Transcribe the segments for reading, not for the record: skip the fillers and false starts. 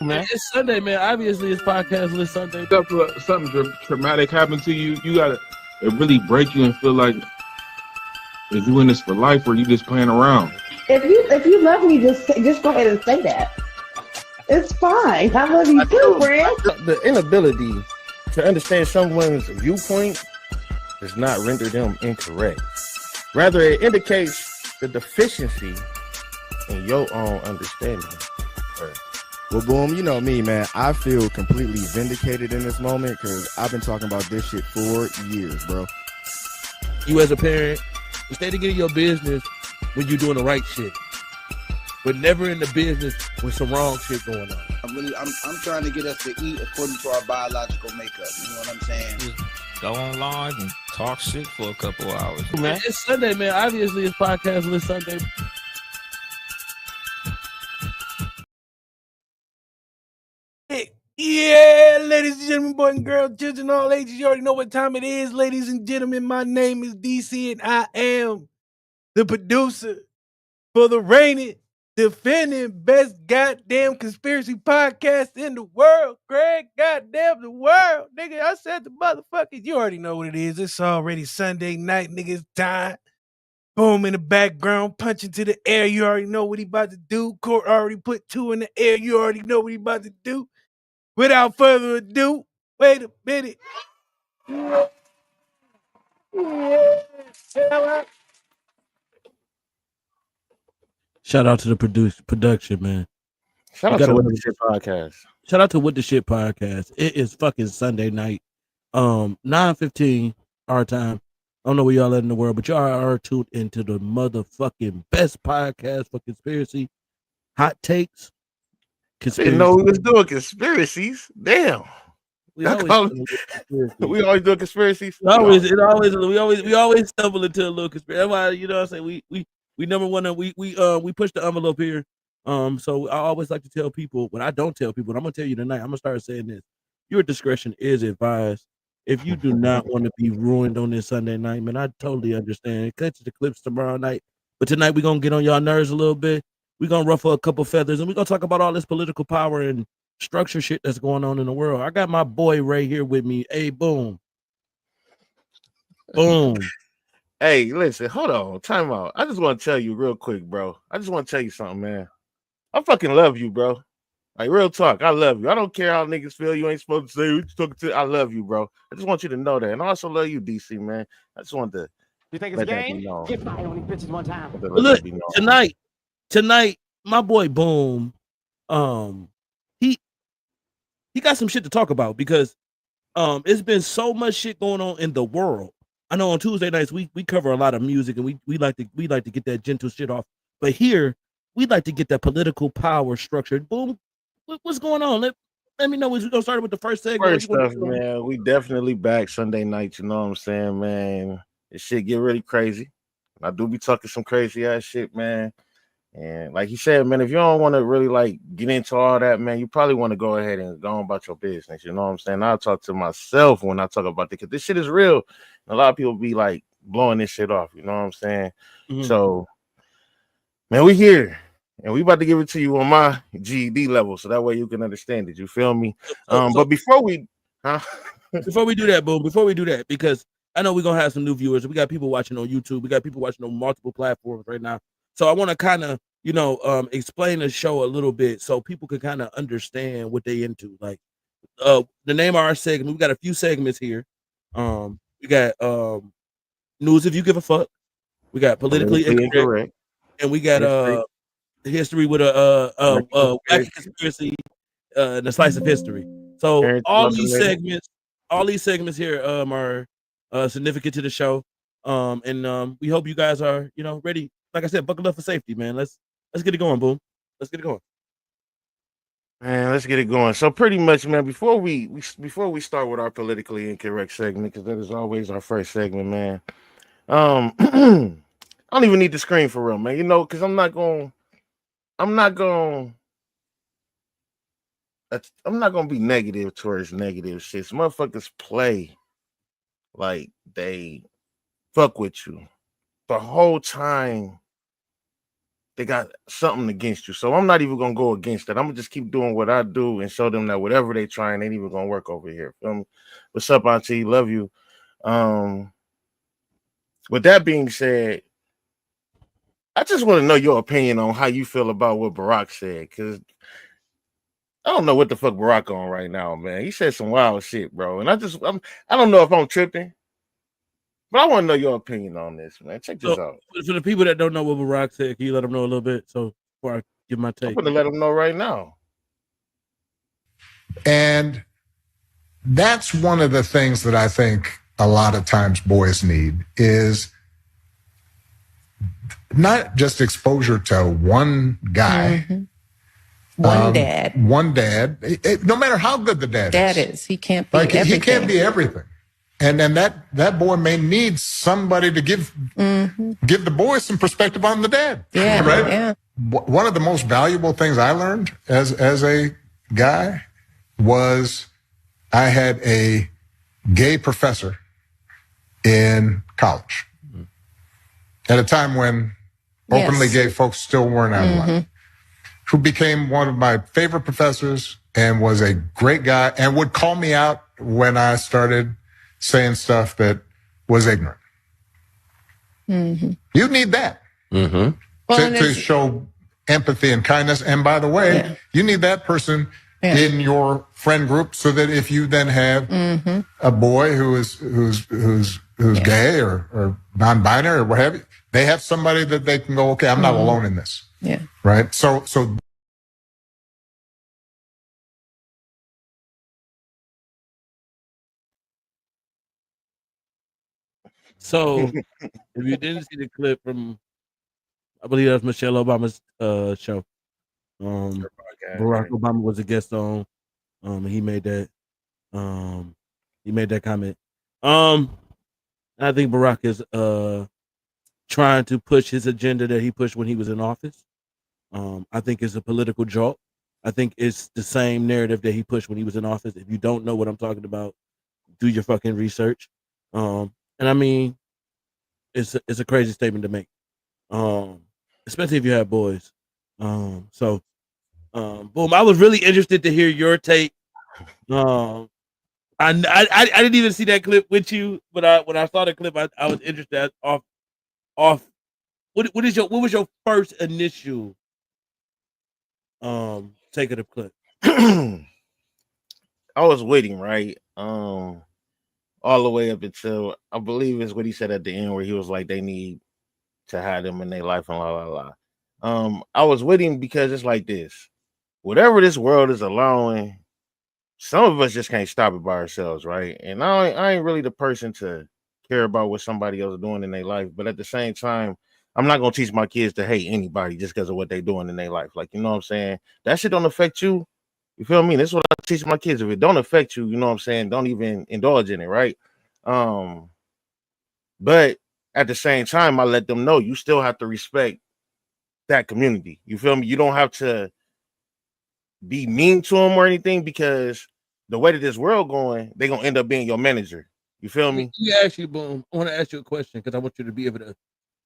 man. It's Sunday, man. Obviously, it's podcast list Sunday. Something traumatic happened to you, you gotta it really break you and feel like, is you in this for life or you just playing around? If you love me, just go ahead and say that. It's fine. I love you too, friend. The inability to understand someone's viewpoint does not render them incorrect. Rather, it indicates the deficiency in your own understanding. Well, Boom, you know me, man. I feel completely vindicated in this moment because I've been talking about this shit for years, bro. You as a parent, instead of getting your business when you're doing the right shit, but never in the business with some wrong shit going on. I'm trying to get us to eat according to our biological makeup. You know what I'm saying? Just go on live and talk shit for a couple hours. Man, it's Sunday, man. Obviously, it's podcast list Sunday. Yeah, ladies and gentlemen, boys and girls, children, all ages, you already know what time it is. Ladies and gentlemen, my name is DC, and I am the producer for the reigning, defending best goddamn conspiracy podcast in the world. Greg, goddamn the world. Nigga, I said the motherfuckers, you already know what it is. It's already Sunday night, nigga, it's time. Boom in the background, punching to the air. You already know what he about to do. Court already put 2 in the air. You already know what he about to do. Without further ado, wait a minute. Shout out to the production, man. Shout out to What the Shit podcast. Shout out to What the Shit podcast. It is fucking Sunday night, 9:15 our time. I don't know where y'all at in the world, but y'all are tuned into the motherfucking best podcast for conspiracy, hot takes. Didn't know we was doing conspiracies. Damn. We always do conspiracies. We always stumble into a little conspiracy. That's why, you know what I'm saying, we number one, we push the envelope here. So I always like to tell people, when I don't tell people, and I'm gonna tell you tonight, I'm gonna start saying this. Your discretion is advised. If you do not want to be ruined on this Sunday night, man, I totally understand. Catch the clips tomorrow night. But tonight we're gonna get on y'all nerves a little bit. We're going to ruffle a couple feathers, and we're going to talk about all this political power and structure shit that's going on in the world. I got my boy Ray here with me. Hey, Boom. Boom. Hey, listen, hold on. Time out. I just want to tell you real quick, bro. I just want to tell you something, man. I fucking love you, bro. Like, real talk. I love you. I don't care how niggas feel. You ain't supposed to say who you talking to. I love you, bro. I just want you to know that. And I also love you, DC, man. I just want to. You think it's a game? Get fired on these bitches one time. Look, tonight, my boy Boom, he got some shit to talk about because it's been so much shit going on in the world. I know on Tuesday nights we cover a lot of music and we like to get that gentle shit off, but here we like to get that political power structured. Boom, what's going on? Let me know. We're gonna start with the first segment. First stuff, man. We definitely back Sunday night. You know what I'm saying, man? This shit get really crazy. I do be talking some crazy ass shit, man. And like he said, man, if you don't want to really like get into all that, man, you probably want to go ahead and go on about your business. You know what I'm saying? I'll talk to myself when I talk about it because this shit is real. And a lot of people be like blowing this shit off. You know what I'm saying? Mm-hmm. So, man, we here and we about to give it to you on my GED level, so that way you can understand it. You feel me? But before we do that, Boom, before we do that, because I know we're gonna have some new viewers. We got people watching on YouTube. We got people watching on multiple platforms right now. So I want to kind of, explain the show a little bit so people can kind of understand what they into. Like the name of our segment, we got a few segments here. We got news if you give a fuck. We got politically incorrect. And we got history with a conspiracy and a slice of history. So all these segments here are significant to the show. And we hope you guys are, ready. Like I said, buckle up for safety, man. Let's get it going, Boom. Let's get it going. Man, let's get it going. So pretty much, man, before we start with our politically incorrect segment, because that is always our first segment, man. I don't even need the screen for real, man. Because I'm not gonna be negative towards negative shit. So motherfuckers play like they fuck with you the whole time they got something against you. So I'm not even gonna go against that. I'm gonna just keep doing what I do and show them that whatever they trying ain't even gonna work over here. What's up, Auntie? Love you. With that being said, I just want to know your opinion on how you feel about what Barack said, because I don't know what the fuck Barack on right now, man. He said some wild shit, bro. And I don't know if I'm tripping, but I want to know your opinion on this, man. Check this out. For the people that don't know what Barack said, can you let them know a little bit? So before I give my take, I'm going to let them know right now. And that's one of the things that I think a lot of times boys need is not just exposure to one guy. Mm-hmm. One dad. No matter how good the dad is. He can't be everything. He can't be everything. And then that boy may need somebody to give the boy some perspective on the dad. Yeah. Right? Yeah. One of the most valuable things I learned as a guy was I had a gay professor in college at a time when openly gay folks still weren't out of line, who became one of my favorite professors and was a great guy and would call me out when I started saying stuff that was ignorant. You need that to show empathy and kindness. And by the way, you need that person in your friend group so that if you then have a boy who's gay or non-binary or what have you, they have somebody that they can go, okay, I'm not alone in this. Yeah. Right. So if you didn't see the clip from, I believe that was Michelle Obama's show. Barack Obama was a guest on. He made that comment. I think Barack is trying to push his agenda that he pushed when he was in office. I think it's a political jolt. I think it's the same narrative that he pushed when he was in office. If you don't know what I'm talking about, do your fucking research. And I mean, it's a crazy statement to make, especially if you have boys. Boom. I was really interested to hear your take. I didn't even see that clip with you, but when I saw the clip, I was interested. What was your first initial take of the clip? I was waiting, right? All the way up until I believe is what he said at the end, where he was like, they need to have them in their life and la la la. I was waiting because it's like this. Whatever this world is allowing, some of us just can't stop it by ourselves, right? And I ain't really the person to care about what somebody else is doing in their life, but at the same time, I'm not gonna teach my kids to hate anybody just because of what they're doing in their life. Like, you know what I'm saying? That shit don't affect you. You feel me? That's what I teach my kids. If it don't affect you, you know what I'm saying? Don't even indulge in it, right? But at the same time, I let them know you still have to respect that community. You feel me? You don't have to be mean to them or anything, because the way that this world going, they're gonna end up being your manager. You feel me? Boom. I want to ask you a question because I want you to be able to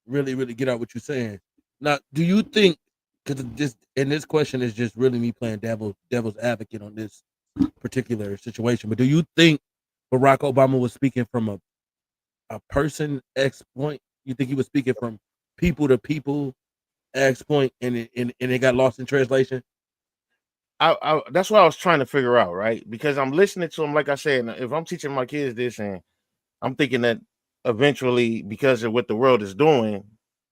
really, really get out what you're saying. Now, do you think, because this question is just really me playing devil's advocate on this particular situation, but do you think Barack Obama was speaking from a person X point? You think he was speaking from people to people X point, and it got lost in translation? I that's what I was trying to figure out, right? Because I'm listening to him, like I said, if I'm teaching my kids this, and I'm thinking that eventually, because of what the world is doing,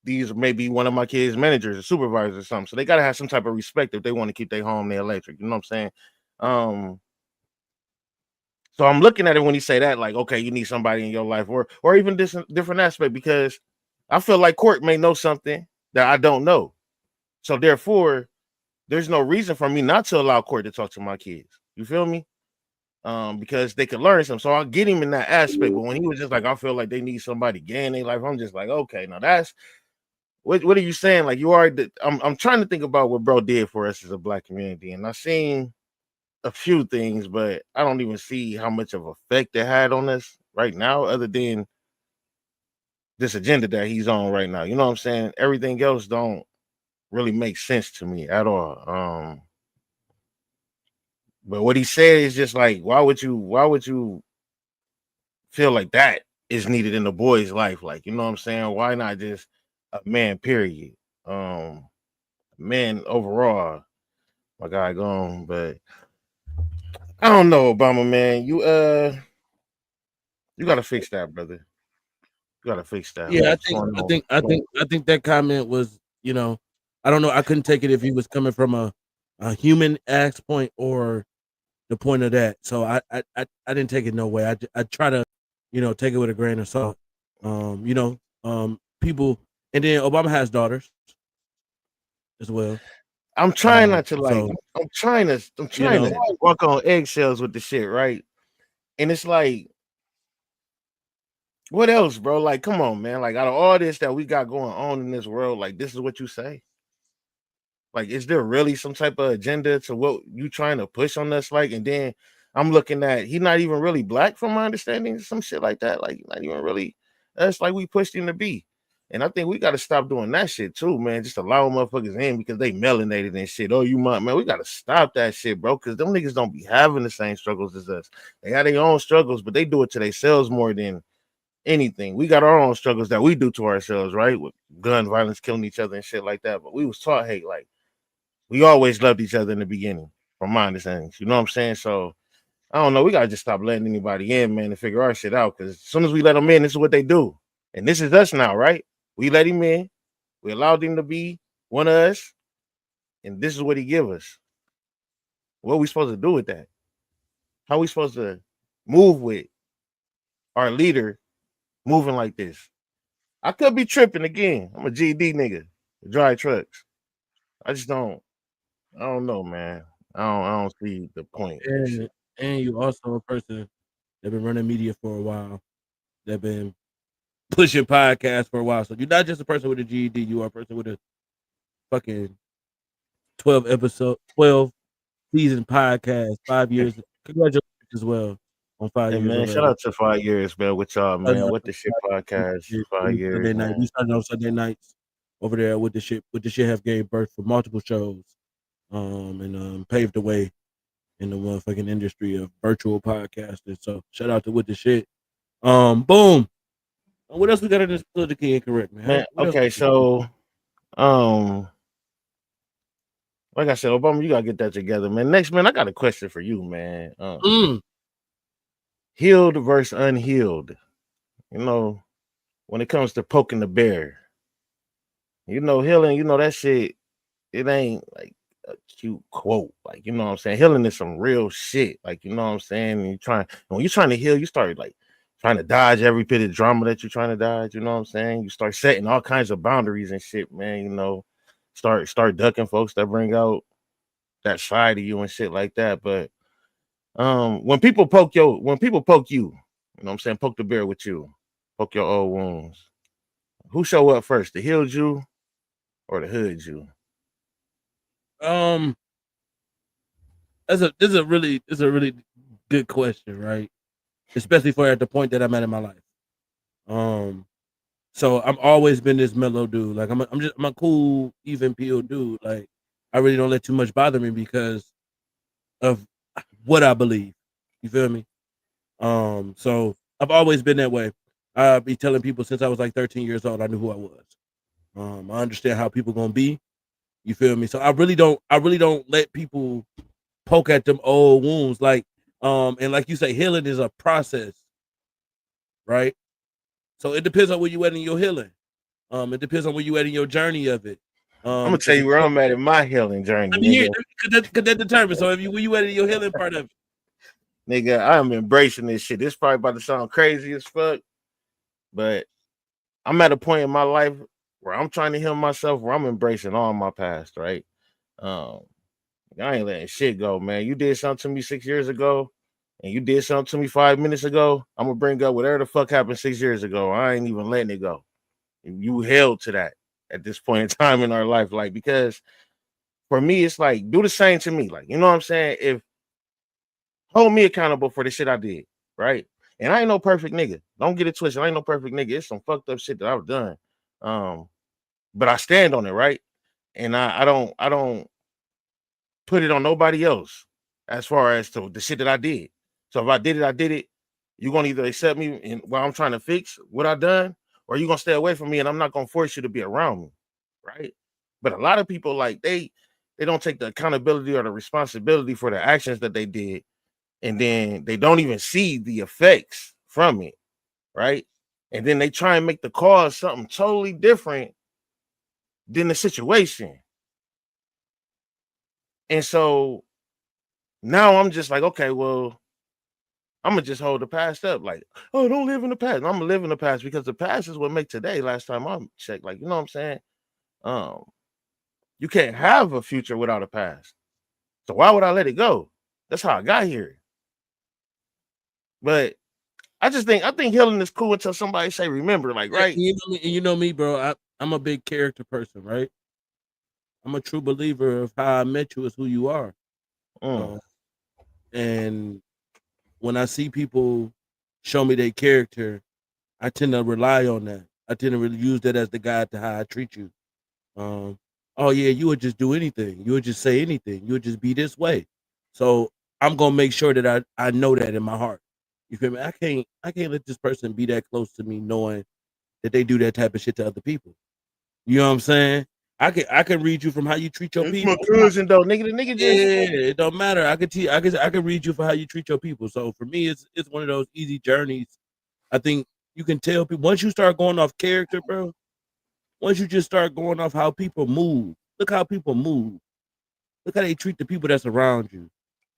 these may be one of my kids' managers or supervisors or something. So they gotta have some type of respect if they want to keep their home, their electric. You know what I'm saying? So I'm looking at it when he say that, like, okay, you need somebody in your life, or even this different aspect, because I feel like Court may know something that I don't know. So therefore, there's no reason for me not to allow Court to talk to my kids. You feel me? Because they could learn something. So I'll get him in that aspect. But when he was just like, I feel like they need somebody gay in their life, I'm just like, okay, now that's what are you saying? Like, you already, I'm trying to think about what bro did for us as a black community, and I've seen a few things, but I don't even see how much of effect it had on us right now, other than this agenda that he's on right now. You know what I'm saying? Everything else don't really make sense to me at all. But what he said is just like, why would you feel like that is needed in a boy's life? Like, you know what I'm saying? Why not just a man, period? Man overall, my guy gone, but I don't know, Obama, man. You gotta fix that, brother. You gotta fix that. Yeah, What's going on? I think that comment was, you know, I don't know. I couldn't take it if he was coming from a human axe point or the point of that. So I didn't take it no way. I try to, you know, take it with a grain of salt. You know, people, and then Obama has daughters as well. I'm trying not to So I'm trying to you know, walk on eggshells with the shit, right? And it's like, what else, bro? Like, come on, man. Like, out of all this that we got going on in this world, like, this is what you say. Like, is there really some type of agenda to what you trying to push on us? Like, and then I'm looking at he not even really black from my understanding, some shit like that. Like, not even really. That's like we pushed him to be. And I think we got to stop doing that shit too, man. Just allow motherfuckers in because they melanated and shit. Oh, you might, man. We got to stop that shit, bro. Because them niggas don't be having the same struggles as us. They have their own struggles, but they do it to themselves more than anything. We got our own struggles that we do to ourselves, right? With gun violence, killing each other and shit like that. But we was taught hate. Like, we always loved each other in the beginning, from my understanding. You know what I'm saying? So I don't know. We gotta just stop letting anybody in, man, and figure our shit out. Because as soon as we let them in, this is what they do. And this is us now, right? We let him in. We allowed him to be one of us, and this is what he give us. What are we supposed to do with that? How are we supposed to move with our leader moving like this? I could be tripping again. I'm a GED nigga, drive trucks. I just don't. I don't know, man. I don't see the point of this shit. and you also a person that been running media for a while, that been pushing podcasts for a while. So you're not just a person with a GED, you are a person with a fucking 12 season podcast, 5 years. Congratulations as well on 5 Hey years man, shout already. out to 5 years, man. With y'all, man. What the shit podcast? 5 years, Sunday night. man. We started on Sunday nights over there with the shit. With the shit have gave birth for multiple shows, and paved the way in the motherfucking industry of virtual podcasting. So shout out to with the shit. Boom. What else we got in this politically incorrect, man? Man, What else okay, we so like I said, Obama, you gotta get that together, man. Next, man, I got a question for you, man. Healed versus unhealed. You know, when it comes to poking the bear, you know, healing, you know, that shit, it ain't like a cute quote. Like, you know what I'm saying? Healing is some real shit. Like, you know what I'm saying? And when you're trying to heal, you start like trying to dodge every bit of drama that you're trying to dodge. You know what I'm saying? You start setting all kinds of boundaries and shit, man. You know, start ducking folks that bring out that side of you and shit like that. But when people poke you, you know what I'm saying, poke the bear with you, poke your old wounds. Who show up first, the healed you or the hood you? this is a really good question, right? Especially for at the point that I'm at in my life. So I've always been this mellow dude. Like I'm a cool, even peel dude. Like I really don't let too much bother me because of what I believe. You feel me? So I've always been that way. I be telling people since I was like 13 years old, I knew who I was. I understand how people gonna be. You feel me? So I really don't let people poke at them old wounds. Like, and like you say, healing is a process, right? So it depends on where you at in your healing. It depends on where you at in your journey of it. I'm gonna tell you where I'm at in my healing journey. I mean, Nigga. could that determine? So if you where you at in your healing part of it, Nigga, I am embracing this shit. This probably about to sound crazy as fuck, but I'm at a point in my life where I'm trying to heal myself, where I'm embracing all my past, right? Um, I ain't letting shit go, man. You did something to me 6 years ago, and you did something to me 5 minutes ago. I'm gonna bring up whatever the fuck happened 6 years ago. I ain't even letting it go. You held to that at this point in time in our life, like, because for me, it's like, do the same to me. Like, you know what I'm saying? If hold me accountable for the shit I did, right? And I ain't no perfect nigga. Don't get it twisted. I ain't no perfect nigga. It's some fucked up shit that I've done. But I stand on it, right? and I don't put it on nobody else as far as to the shit that I did. So if I did it. You're gonna either accept me in while I'm trying to fix what I done, or you're gonna stay away from me, and I'm not gonna force you to be around me, right? But a lot of people like they don't take the accountability or the responsibility for the actions that they did, and then they don't even see the effects from it, right? And then they try and make the cause something totally different than the situation. And so now I'm just like, okay, well, I'm gonna just hold the past up. Like, oh, don't live in the past. I'm gonna live in the past because the past is what make today. Last time I checked, like, you know what I'm saying? You can't have a future without a past. So why would I let it go? That's how I got here. But I think healing is cool until somebody say remember, like, right? You know me, bro. I'm a big character person, right? I'm a true believer of how I met you is who you are. And when I see people show me their character, I tend to rely on that. I tend to really use that as the guide to how I treat you. Oh yeah, you would just do anything. You would just say anything. You would just be this way. So I'm gonna make sure that I know that in my heart. You feel me? I can't let this person be that close to me knowing that they do that type of shit to other people. You know what I'm saying? I can read you from how you treat your It's people. my cousin though, nigga. The nigga just it don't matter. I can read you for how you treat your people. So for me, it's one of those easy journeys. I think you can tell people once you start going off character, bro. Once you just start going off how people move, look how people move. Look how they treat the people that's around you.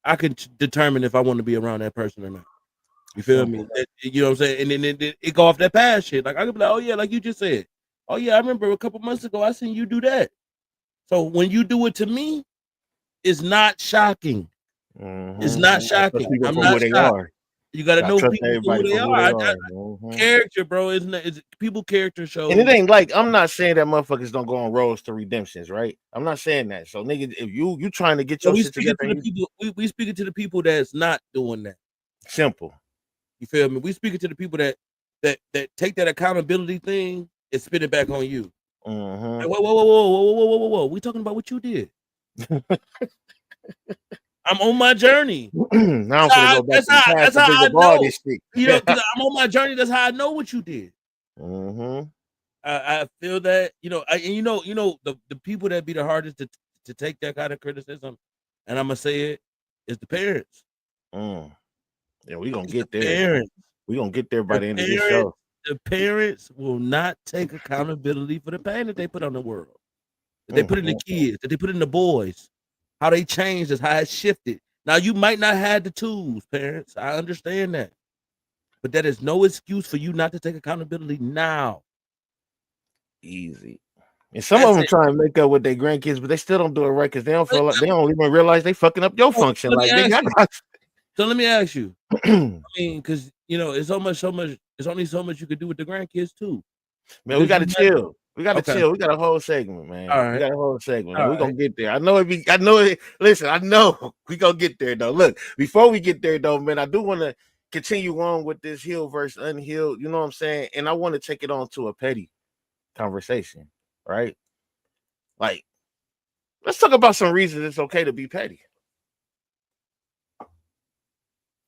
I can determine if I want to be around that person or not. You feel me? You know what I'm saying? And then it go off that past shit. Like I could be like, oh yeah, like you just said. Oh yeah, I remember a couple months ago I seen you do that. So when you do it to me, it's not shocking. It's not shocking. I'm not shocked. You gotta know people for who they are. Character, bro, isn't it? Is people character shows? And it ain't like I'm not saying that motherfuckers don't go on roads to redemptions, right? I'm not saying that. So nigga, if you trying to get your shit together, we speaking to the people that's not doing that. Simple. You feel me? We speaking to the people that take that accountability thing and spin it back on you. Like, whoa. We talking about what you did. I'm on my journey. Now I'm gonna go back to the past that's how I know. This shit. You know, I'm on my journey. That's how I know what you did. I feel that, you know, the people that be the hardest to take that kind of criticism, and I'm gonna say it, is the parents. Yeah, we gonna get there. We gonna get there by the end of this show. The parents will not take accountability for the pain that they put on the world, that they put in the kids, that they put in the boys. How they changed is how it shifted. Now you might not have the tools, parents. I understand that, but that is no excuse for you not to take accountability now. Easy. And some of them try and make up with their grandkids, but they still don't do it right because they don't feel like they don't even realize they fucking up your function. Like so let me ask you. I mean, because you know, it's only so much you could do with the grandkids too. Man, we gotta chill. We gotta chill. We got a whole segment, man. All right. We got a whole segment. We're gonna get there. I know it. Listen, I know we gonna get there though. Look, before we get there though, man, I do want to continue on with this healed versus unhealed. You know what I'm saying? And I want to take it on to a petty conversation, right? Like, let's talk about some reasons it's okay to be petty.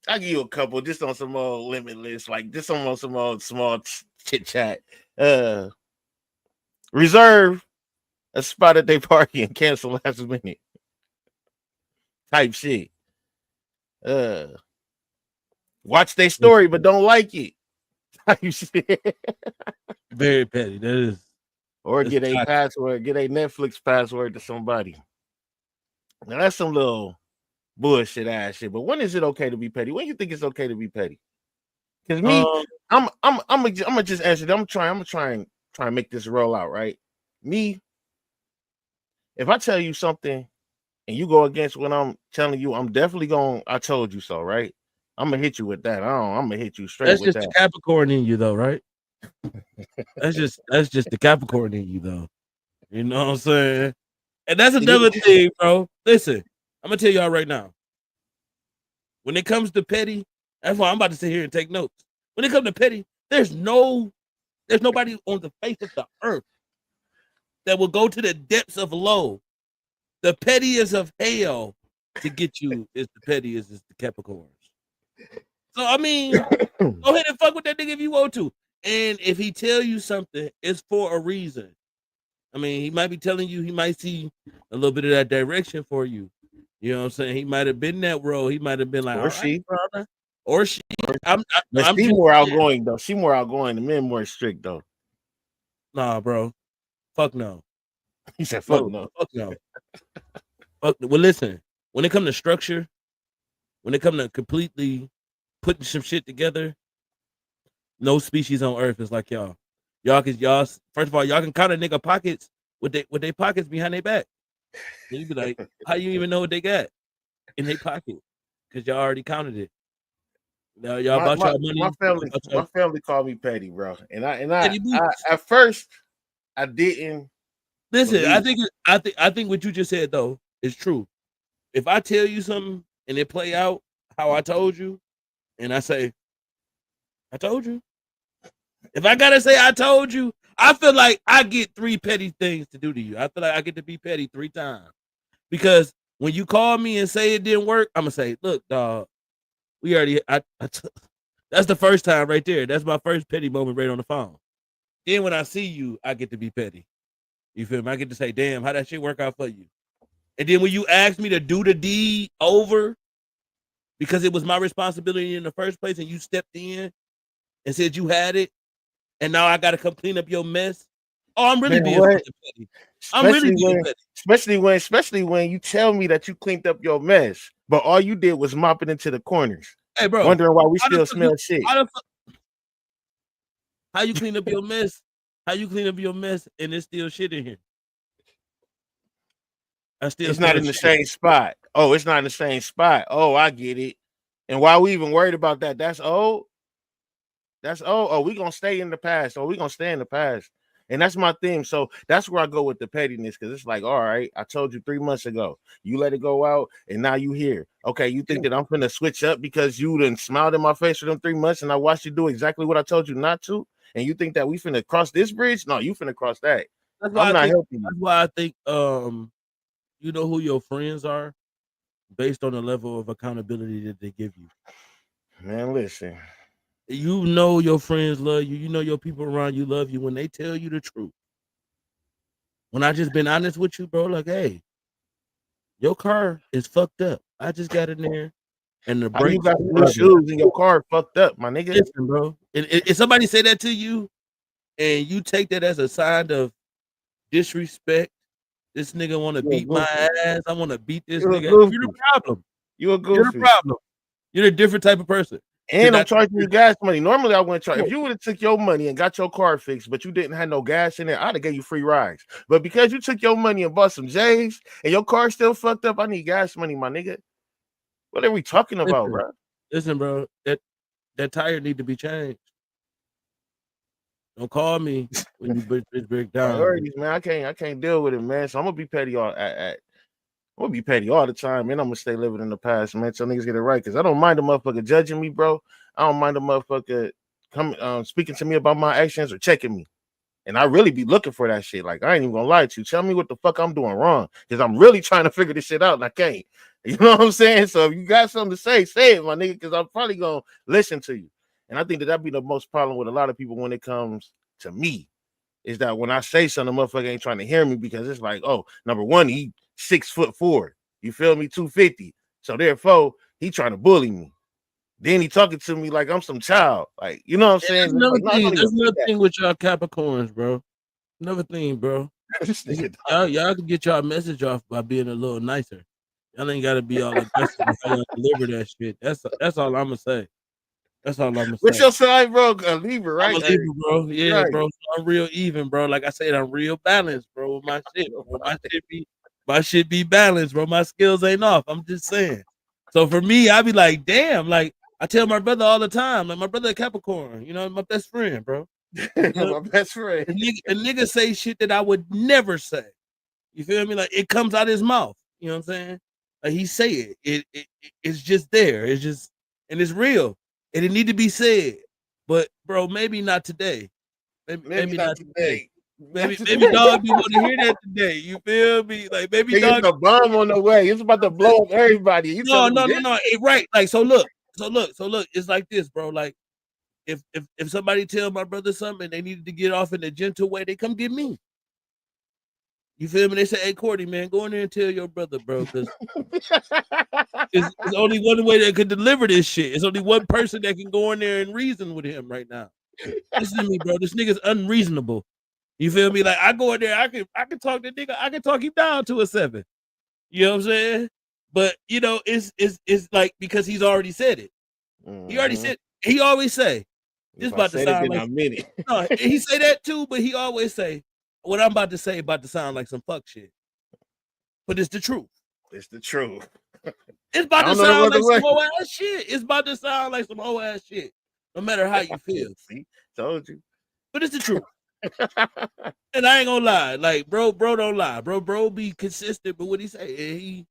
I'll give you a couple just on some old limitless, like just on some old small chit chat. Reserve a spot at their party and cancel last minute. Type shit. Watch their story but don't like it. Type shit. Very petty. That is. Or get a password, get a Netflix password to somebody. Now that's some little bullshit ass shit. But when is it okay to be petty? When you think it's okay to be petty? Because me, I'm gonna just answer that. I'm gonna try and make this roll out, right? Me, if I tell you something and you go against what I'm telling you, I'm definitely going. I told you so, right? I'm gonna hit you with that. I'm gonna hit you straight. That's with just that. the Capricorn in you, though, right? that's just the Capricorn in you, though. You know what I'm saying? And that's another thing, bro. Listen, I'm gonna tell y'all right now. When it comes to petty, that's why I'm about to sit here and take notes. When it comes to petty, there's nobody on the face of the earth that will go to the depths of low. The pettiest of hell to get you is the pettiest is the Capricorns. So I mean, go ahead and fuck with that nigga if you want to. And if he tell you something, it's for a reason. I mean, he might be telling you, he might see a little bit of that direction for you. You know what I'm saying? He might have been that role. He might have been like, Or she. Right, or she. I'm she more outgoing though. She more outgoing. The men more strict though. Nah, bro. Fuck no. He said, "Fuck no." Fuck no. Fuck. Well, listen. When it comes to structure, when it comes to completely putting some shit together, no species on Earth is like y'all. Y'all. First of all, y'all can count a nigga pockets with their pockets behind their back. And you be like, how you even know what they got in their pocket? Because y'all already counted it. Now y'all about y'all money. My family called me petty, bro. And I at first I didn't. Listen, I think what you just said though is true. If I tell you something and it play out how I told you, and I say, I told you. If I gotta say I told you, I feel like I get 3 petty things to do to you. I feel like I get to be petty 3 times. Because when you call me and say it didn't work, I'm gonna say, look, dog, we already that's the first time right there. That's my first petty moment right on the phone. Then when I see you, I get to be petty. You feel me? I get to say, damn, how that shit work out for you? And then when you ask me to do the deed over because it was my responsibility in the first place and you stepped in and said you had it, and now I got to come clean up your mess. Oh, I'm really being petty. I'm really being petty. Especially when you tell me that you cleaned up your mess, but all you did was mop it into the corners. Hey, bro. Wondering why we still smell shit. How you clean up your mess? How you clean up your mess and there's still shit in here? It's not in the same spot. Oh, it's not in the same spot. Oh, I get it. And why we even worried about that? That's old. That's old. Oh, we gonna stay in the past. Oh, we gonna stay in the past. And that's my thing. So that's where I go with the pettiness, because it's like, all right, I told you 3 months ago, you let it go out, and now you here. Okay, you think that I'm gonna switch up because you done smiled in my face for them 3 months and I watched you do exactly what I told you not to? And you think that we finna cross this bridge? No, you finna cross that. I'm not helping you. That's why I think you know who your friends are based on the level of accountability that they give you. Man, listen. You know your friends love you. You know your people around you love you when they tell you the truth. When I just been honest with you, bro, like, hey, your car is fucked up. I just got in there and the brakes. You got new shoes and your car fucked up, my nigga. Listen, bro. If somebody say that to you and you take that as a sign of disrespect, this nigga want to beat my ass. I want to beat this nigga. You're the problem. You're a goofy. You're the problem. You're a different type of person. And I'm charging you gas money. Normally, I wouldn't charge. If you would have took your money and got your car fixed, but you didn't have no gas in there, I'd have gave you free rides. But because you took your money and bought some J's and your car still fucked up, I need gas money, my nigga. What are we talking about, bro? Listen, bro. That tire need to be changed. Don't call me when you break down. Priorities, man. I can't deal with it, man. So I'm gonna be petty all the time, man. I'm gonna stay living in the past, man. So niggas get it right, because I don't mind a motherfucker judging me, bro. I don't mind a motherfucker speaking to me about my actions or checking me. And I really be looking for that shit. Like, I ain't even gonna lie to you. Tell me what the fuck I'm doing wrong, because I'm really trying to figure this shit out and I can't. You know what I'm saying? So if you got something to say it, my nigga, because I'm probably gonna listen to you. And I think that be the most problem with a lot of people when it comes to me, is that when I say something, the motherfucker ain't trying to hear me, because it's like, oh, number one, he 6'4", you feel me, 250. So therefore, he trying to bully me. Then he talking to me like I'm some child. Like, you know what I'm saying? There's another thing with y'all Capricorns, bro. Another thing, bro. y'all can get y'all message off by being a little nicer. Y'all ain't gotta be all aggressive how y'all deliver that shit. That's all I'm gonna say. That's all I'm gonna say. What's your sign, bro? A Libra, right? I'm a Libra, bro. Yeah, right. Bro. So I'm real even, bro. Like I said, I'm real balanced, bro. With my shit, bro. My shit be balanced, bro. My skills ain't off. I'm just saying. So for me, I be like, damn. Like I tell my brother all the time, like my brother a Capricorn, you know, my best friend, bro. My best friend. A nigga say shit that I would never say. You feel me? Like it comes out his mouth. You know what I'm saying? Like he say it. It's just there. It's just, and it's real. And it need to be said. But bro, maybe not today. Maybe not today. Baby dog, you want to hear that today? You feel me? Like baby dog, the bomb on the way. It's about to blow up everybody. You no. Right? Like so. Look. It's like this, bro. Like if somebody tell my brother something and they needed to get off in a gentle way, they come get me. You feel me? They say, "Hey, Courtney, man, go in there and tell your brother, bro, because it's only one way that could deliver this shit. It's only one person that can go in there and reason with him right now. Listen to me, bro. This nigga's unreasonable. You feel me? Like I go in there, I can talk to nigga, I can talk him down to a 7. You know what I'm saying? But you know, it's like because he's already said it. He already said. He always say, "This about to sound like." No, he say that too, but he always say, "What I'm about to say about to sound like some fuck shit." But it's the truth. It's the truth. It's about to sound like some whole ass shit. It's about to sound like some whole ass shit. No matter how you feel. See, told you. But it's the truth. And I ain't gonna lie. Like, bro don't lie. Bro be consistent, but what he say,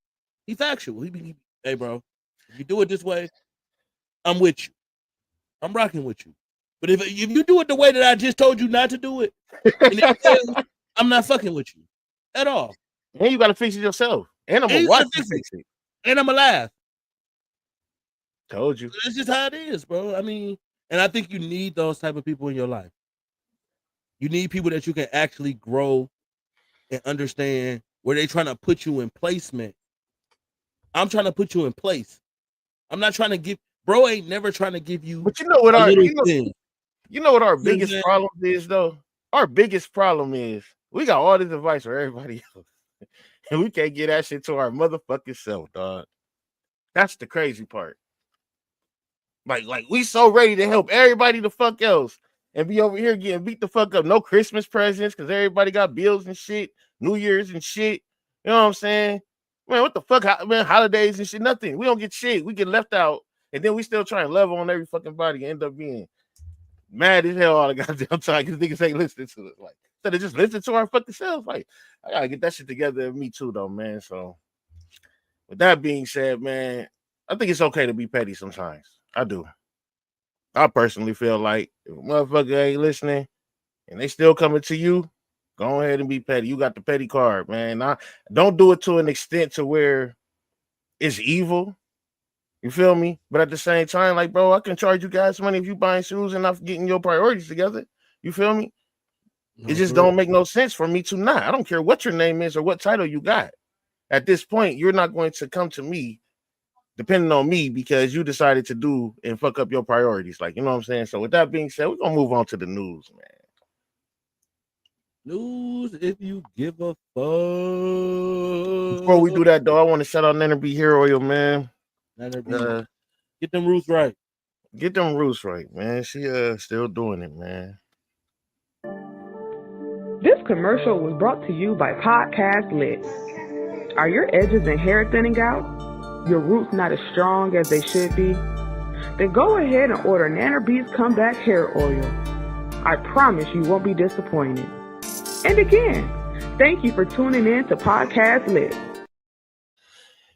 he factual. He be, hey, bro, if you do it this way, I'm with you. I'm rocking with you. But if you do it the way that I just told you not to do it, and it fails, I'm not fucking with you at all. And you gotta fix it yourself. And I'm gonna watch you fix it. And I'm gonna laugh. Told you. It's just how it is, bro. I mean, and I think you need those type of people in your life. You need people that you can actually grow and understand where they trying to put you in placement. I'm trying to put you in place. I'm not trying to give, bro ain't never trying to give you. But you know what what our biggest problem is though? Our biggest problem is we got all this advice for everybody else. And we can't get that shit to our motherfucking self, dog. That's the crazy part. Like we so ready to help everybody the fuck else and be over here getting beat the fuck up. No Christmas presents because everybody got bills and shit, New Year's and shit. You know what I'm saying? Man, what the fuck? Man, holidays and shit, nothing. We don't get shit. We get left out, and then we still try and love on every fucking body and end up being mad as hell all the goddamn time because niggas ain't listening to us. Like, instead of just listening to our fucking selves. Like, I gotta get that shit together. Me too, though, man. So, with that being said, man, I think it's okay to be petty sometimes. I do. I personally feel like if a motherfucker ain't listening and they still coming to you, go ahead and be petty. You got the petty card, man. Don't do it to an extent to where it's evil. You feel me? But at the same time, like, bro, I can charge you guys money if you buying shoes and not getting your priorities together. You feel me? It just don't make no sense for me to not. I don't care what your name is or what title you got. At this point, you're not going to come to me depending on me because you decided to do and fuck up your priorities. Like, you know what I'm saying? So with that being said, we're going to move on to the news, man. News if you give a fuck. Before we do that, though, I want to shout out Nana B Hair Oil, man. Get them roots right. Get them roots right, man. She still doing it, man. This commercial was brought to you by Podcast Lit. Are your edges and hair thinning out? Your roots not as strong as they should be? Then go ahead and order Nana B's Comeback Hair Oil. I promise you won't be disappointed. And again, thank you for tuning in to Podcast Lit.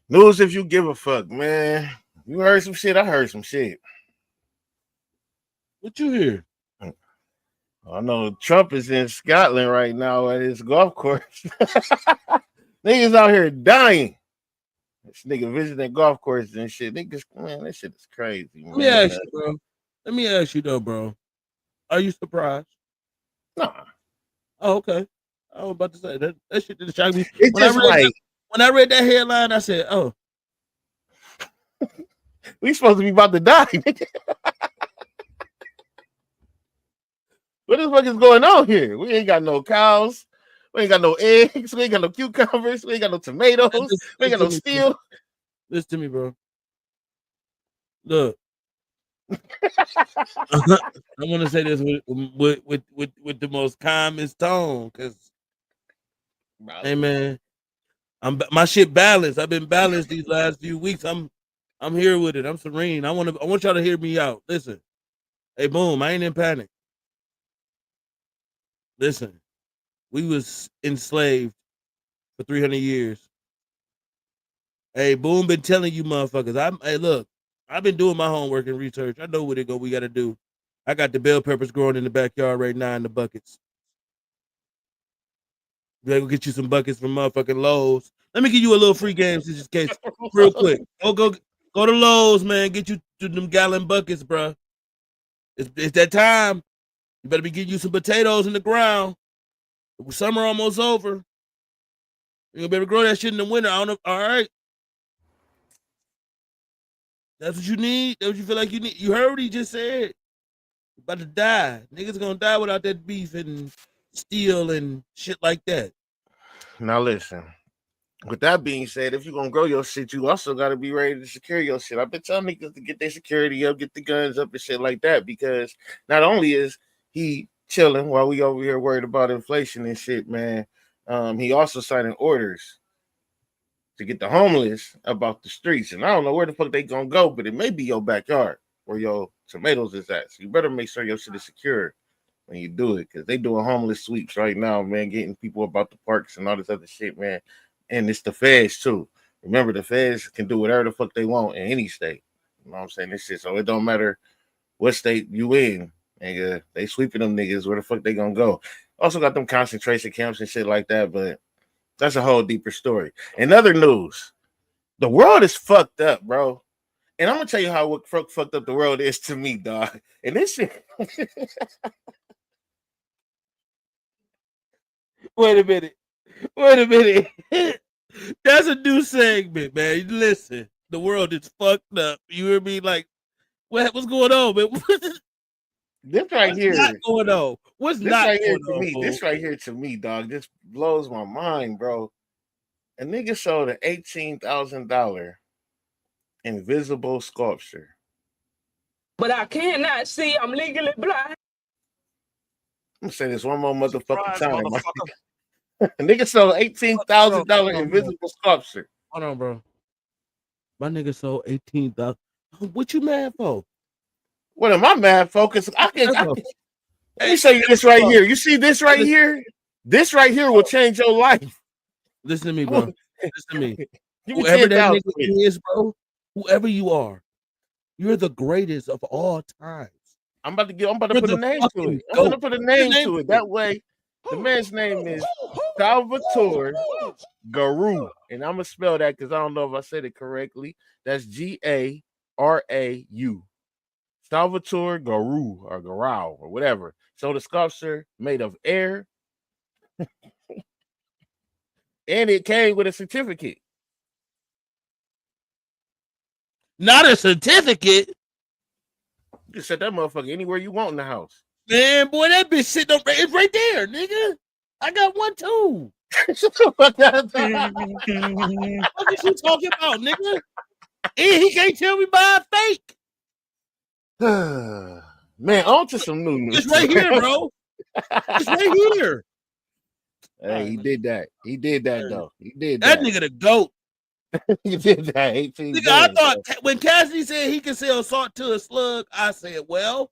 News if you give a fuck, man. You heard some shit, I heard some shit. What you hear? I know Trump is in Scotland right now at his golf course. Niggas out here dying. This nigga visiting golf courses and shit. Niggas, man, that shit is crazy, man. Let me ask you though, bro. Are you surprised? Nah. Oh, okay. I was about to say that shit didn't shock me. It's just when I read that headline, I said, "Oh, we supposed to be about to die." What the fuck is going on here? We ain't got no cows. We ain't got no eggs. We ain't got no cucumbers. We ain't got no tomatoes. We ain't got no steel. Listen to me, bro. Look, I want to say this with the most calmest tone, because, hey man, my shit balanced. I've been balanced these last few weeks. I'm here with it. I'm serene. I want y'all to hear me out. Listen, hey, boom. I ain't in panic. Listen, we was enslaved for 300 years. Hey, boom, been telling you motherfuckers. Hey, look, I've been doing my homework and research. I know what we got to do. I got the bell peppers growing in the backyard right now in the buckets. You go get you some buckets from motherfucking Lowe's. Let me give you a little free game just in case, real quick. Go to Lowe's, man. Get you them gallon buckets, bro. It's that time. You better be getting you some potatoes in the ground. Summer almost over. You'll be able to grow that shit in the winter. I don't know. All right. That's what you need. That's what you feel like you need. You heard what he just said. You're about to die. Niggas gonna die without that beef and steel and shit like that. Now listen. With that being said, if you're gonna grow your shit, you also gotta be ready to secure your shit. I've been telling niggas to get their security up, get the guns up and shit like that, because not only is he chilling while we over here worried about inflation and shit, man, he also signing orders to get the homeless about the streets. And I don't know where the fuck they gonna go, but it may be your backyard where your tomatoes is at. So you better make sure your shit is secure when you do it, because they doing homeless sweeps right now, man, getting people about the parks and all this other shit, man. And it's the feds too. Remember, the feds can do whatever the fuck they want in any state. You know what I'm saying? This shit, so it don't matter what state you in, nigga. They sweeping them niggas where the fuck they gonna go. Also got them concentration camps and shit like that, but that's a whole deeper story. In other news, the world is fucked up, bro. And I'm gonna tell you how fucked up the world is to me, dog. And this shit. Wait a minute. That's a new segment, man. Listen, the world is fucked up. You hear me? Like, what's going on, man? This right here. What's not going on? What's this not right here going to on, me? bro? This right here to me, dog, just blows my mind, bro. A nigga sold an $18,000 invisible sculpture. But I cannot see. I'm legally blind. I'm gonna say this one more motherfucking time. A nigga sold $18,000 invisible sculpture. Hold on, bro. My nigga sold 18,000. What you mad for? What am I mad for? Cause I can let me show you this right here. You see this right here? This right here will change your life. Listen to me, bro. Listen to me. Give me Whoever that 10,000. nigga is, bro, whoever you are, you're the greatest of all times. I'm about to put a name to it. I'm gonna put a name to it. That way, the man's name is Salvatore Garau. And I'm gonna spell that because I don't know if I said it correctly. That's Garau. Salvatore Garau or Garau or whatever. So the sculpture made of air. And it came with a certificate. Not a certificate. You can set that motherfucker anywhere you want in the house. Man, boy, that bitch sitting up it's right there, nigga. I got one too. What is you talking about, nigga? He can't tell me buy a fake. Man, on to some new news. It's right here, bro. It's right here. Hey, he did that. He did that though. He did that. That nigga the GOAT. He did that. 18 nigga, I thought when Cassidy said he can sell salt to a slug, I said, well,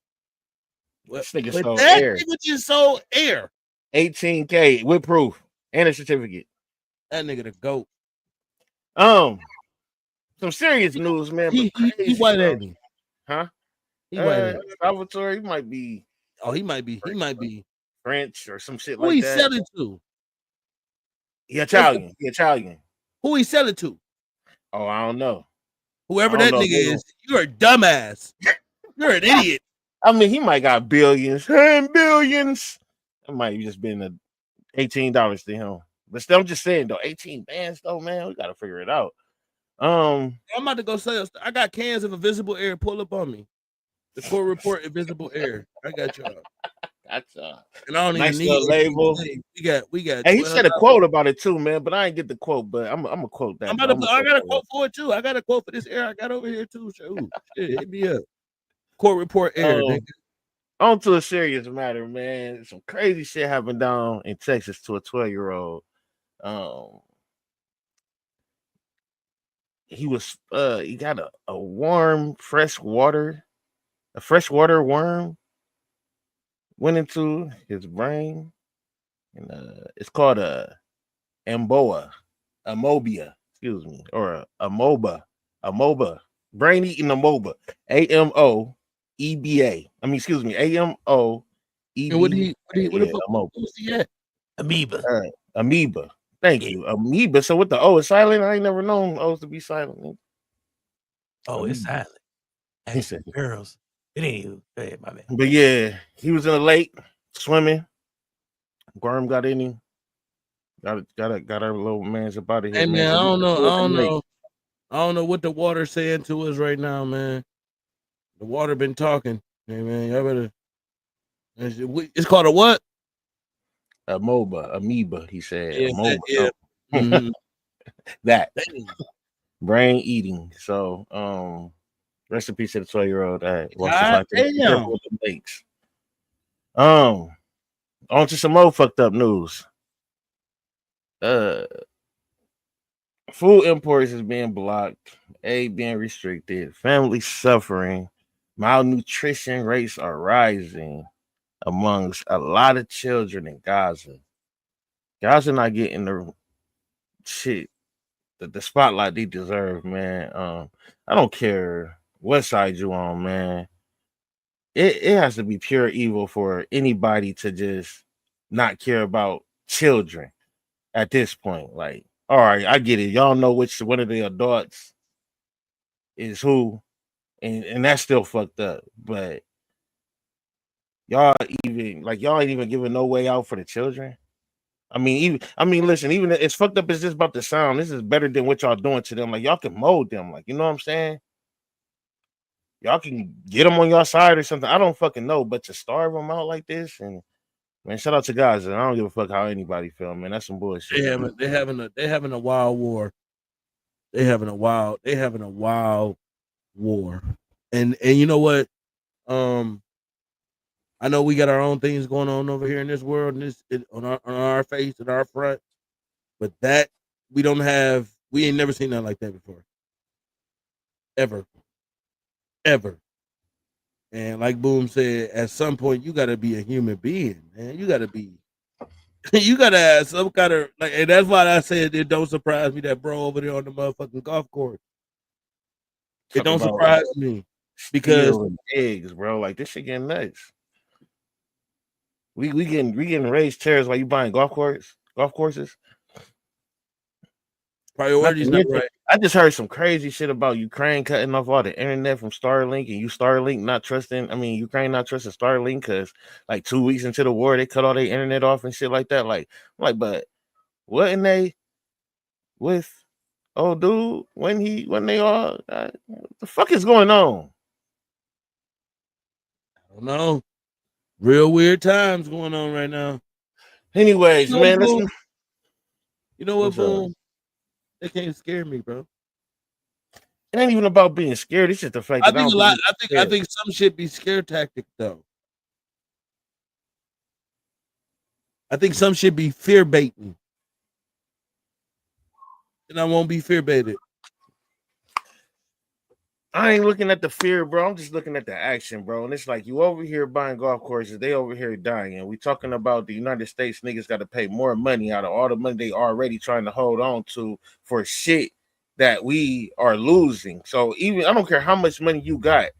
this nigga but sold that air. nigga just sold air. $18K with proof and a certificate. That nigga the GOAT. Some serious news, man. He white at me. Huh? He white at me. Salvatore, he might be. Oh, he might be French or some shit Who like he that. selling to? He Italian. He Italian. Who he selling to? Oh, I don't know. Whoever that nigga is, you're a dumbass. You're an idiot. I mean, he might got billions and billions. It might have just been $18 to him. But still, I'm just saying though, 18 bands though, man, we gotta figure it out. I'm about to go sell. I got cans of invisible air. Pull up on me. The court report invisible air. I got y'all. Gotcha. And I don't nice even need label. We got. Hey, he said a quote about it too, man. But I ain't get the quote. But I'm gonna quote that. I got a quote for it too. I got a quote for this air I got over here too. So, shit, hit me up. Court report air. Nigga. On to a serious matter, man. Some crazy shit happened down in Texas to a 12-year-old. He got a worm, freshwater worm went into his brain, and it's called a amoeba, excuse me, or a amoeba, brain eating amoeba, AMOEBA. I mean, excuse me, AMOEBA. And what the fuck was he at? Amoeba. Amoeba. Thank you. Amoeba. So with the O is silent. I ain't never known O's to be silent. Oh, it's silent. He said, girls. It ain't you. Hey, my man. But yeah, he was in the lake swimming. Worm got in him. Got our little man's up out of here, Hey man, man. I don't know what the water's saying to us right now, man. The water been talking. Hey man, y'all better. It's called a what? Amoeba. He said, Yeah, amoeba. yeah. Mm-hmm. That brain eating. So, rest in peace to the 12-year-old that lost his life. Damn. With the lakes. On to some more fucked up news. Food imports is being blocked, aid being restricted, families suffering, malnutrition rates are rising amongst a lot of children in Gaza. Gaza not getting the shit, the spotlight they deserve, man. I don't care what side you on, man. It has to be pure evil for anybody to just not care about children at this point. Like, all right, I get it. Y'all know which one of the adults is who, and that's still fucked up. But y'all ain't even giving no way out for the children. Listen, even as fucked up as this about the sound, this is better than what y'all doing to them. Like, y'all can mold them, like, you know what I'm saying? Y'all can get them on your side or something. I don't fucking know, but to starve them out like this, and man, shout out to guys. I don't give a fuck how anybody feel, man. That's some bullshit. They having a wild war. They having a wild war. And you know what? I know we got our own things going on over here in this world, and on our face and our front, but that we ain't never seen nothing like that before. Ever. And like Boom said, at some point you gotta be a human being, man. You gotta have some kind of like, and that's why I said it don't surprise me that bro over there on the motherfucking golf course. It don't surprise me because eggs, bro. Like, this shit getting nuts. We getting raised chairs while you buying golf courses. Priorities not right. I just heard some crazy shit about Ukraine cutting off all the internet from Starlink, and Starlink not trusting. Ukraine not trusting Starlink because like 2 weeks into the war they cut all their internet off and shit like that. Like, but wasn't they with dude when they all what the fuck is going on? I don't know. Real weird times going on right now. Anyways, man, Boom. You know what, Boom? They can't scare me, bro. It ain't even about being scared. It's just the fact that I think some shit be scare tactic though. I think some shit be fear baiting, and I won't be fear baited. I ain't looking at the fear, bro. I'm just looking at the action, bro. And it's like you over here buying golf courses, they over here dying. And we talking about the United States niggas got to pay more money out of all the money they already trying to hold on to for shit that we are losing. So even I don't care how much money you got,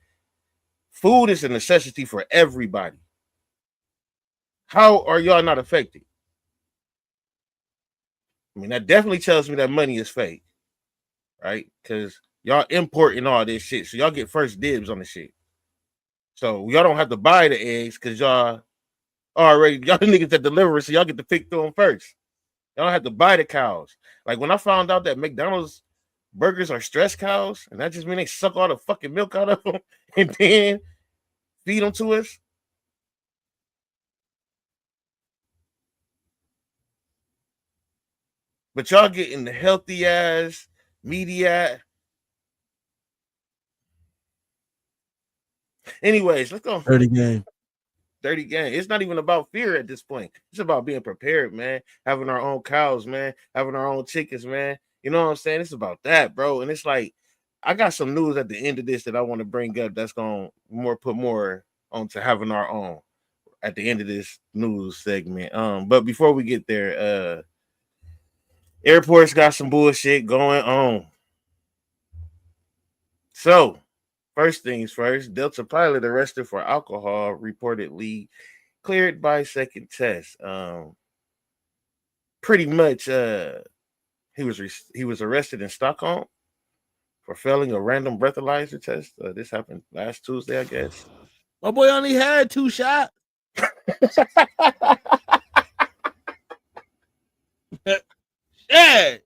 food is a necessity for everybody. How are y'all not affected? That definitely tells me that money is fake, right? Because y'all importing all this shit, so y'all get first dibs on the shit. So y'all don't have to buy the eggs because y'all niggas that deliver it, so y'all get to pick through them first. Y'all don't have to buy the cows. Like when I found out that McDonald's burgers are stress cows, and that just means they suck all the fucking milk out of them and then feed them to us. But y'all getting the healthy ass media. Anyways, let's go. Dirty game. It's not even about fear at this point. It's about being prepared, man. Having our own cows, man. Having our own chickens, man. You know what I'm saying? It's about that, bro. And it's like, I got some news at the end of this that I want to bring up that's going to put more onto having our own at the end of this news segment. But before we get there, airports got some bullshit going on. So, first things first, Delta pilot arrested for alcohol reportedly cleared by second test. pretty much he was arrested in Stockholm for failing a random breathalyzer test. This happened last Tuesday, I guess. My boy only had 2 shots. Yeah.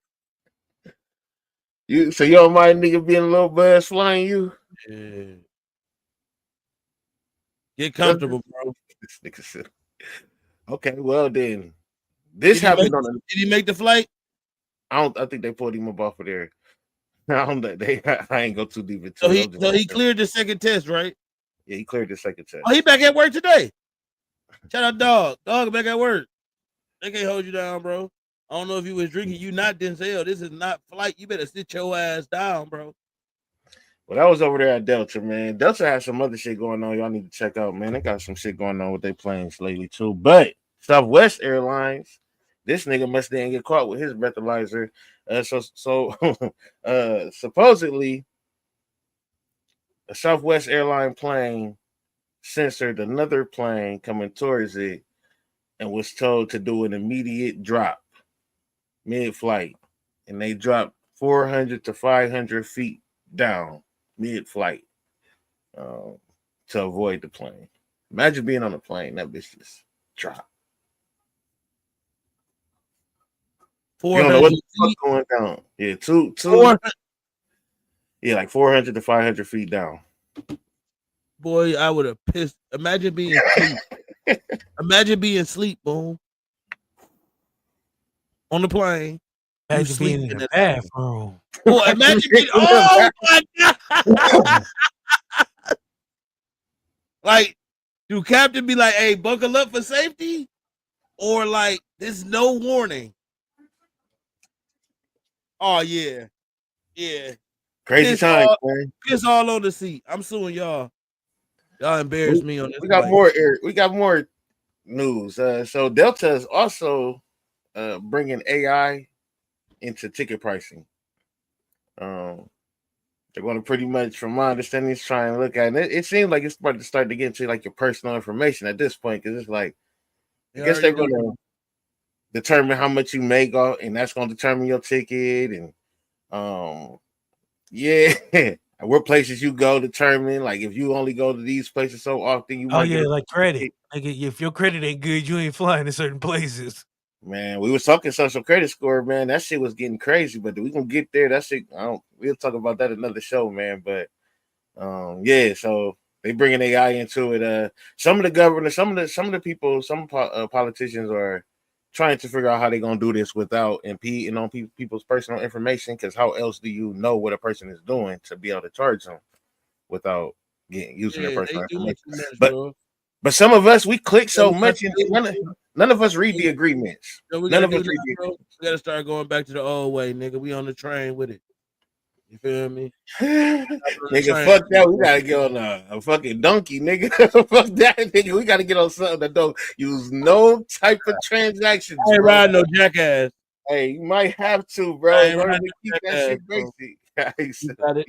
You don't mind nigga being a little buzz flying you? Yeah. Get comfortable, bro. This nigga said, okay, well then. This happened on Did he make the flight? I think they pulled him up off of there. I ain't go too deep into So it. he cleared the second test, right? Yeah, he cleared the second test. Oh, he back at work today. Shout out Dog. Dog back at work. They can't hold you down, bro. I don't know if you was drinking. You not Denzel. This is not flight. You better sit your ass down, bro. Well, that was over there at Delta, man. Delta has some other shit going on. Y'all need to check out, man. They got some shit going on with their planes lately, too. But Southwest Airlines, this nigga must didn't get caught with his breathalyzer. Supposedly, a Southwest airline plane censored another plane coming towards it and was told to do an immediate drop mid-flight. And they dropped 400 to 500 feet down mid-flight to avoid the plane. Imagine being on a plane, that bitch just dropped. You don't know what the fuck's going down. Yeah, two. Yeah, like 400 to 500 feet down. Boy, I would have pissed. Imagine being asleep. Imagine being asleep, boom. On the plane. Imagine being in the bathroom. Boy, imagine being. Oh my God. Like, do Captain be like, hey, buckle up for safety? Or like, there's no warning. Oh, yeah. Yeah. Crazy time, man. Piss all on the seat. I'm suing y'all. Y'all embarrassed me on this. We got more news. So Delta is also bringing AI into ticket pricing. They're going to pretty much, from my understanding, try and look at it. It seems like it's about to start to get into like your personal information at this point, because it's like, I guess they're going to determine how much you make off, and that's going to determine your ticket, and what places you go determine. Like if you only go to these places so often, you might get like credit. Like if your credit ain't good, you ain't flying to certain places. Man, we was talking social credit score, man. That shit was getting crazy, but we gonna get there. That shit, we'll talk about that another show, man. But so they bringing AI into it. Some of the governors, some of the people, some politicians are trying to figure out how they're gonna do this without impeding on people's personal information. Because how else do you know what a person is doing to be able to charge them without using their personal information? But some of us, we click so much, and none of us read the agreements. None of us read the agreements. We gotta start going back to the old way, nigga. We on the train with it. You feel me? Nigga, fuck that. We gotta get on a fucking donkey, nigga. Fuck that, nigga. We gotta get on something that don't use no type of transactions. I ain't riding no jackass. Hey, you might have to, bro. In order to keep that shit basic. Got it.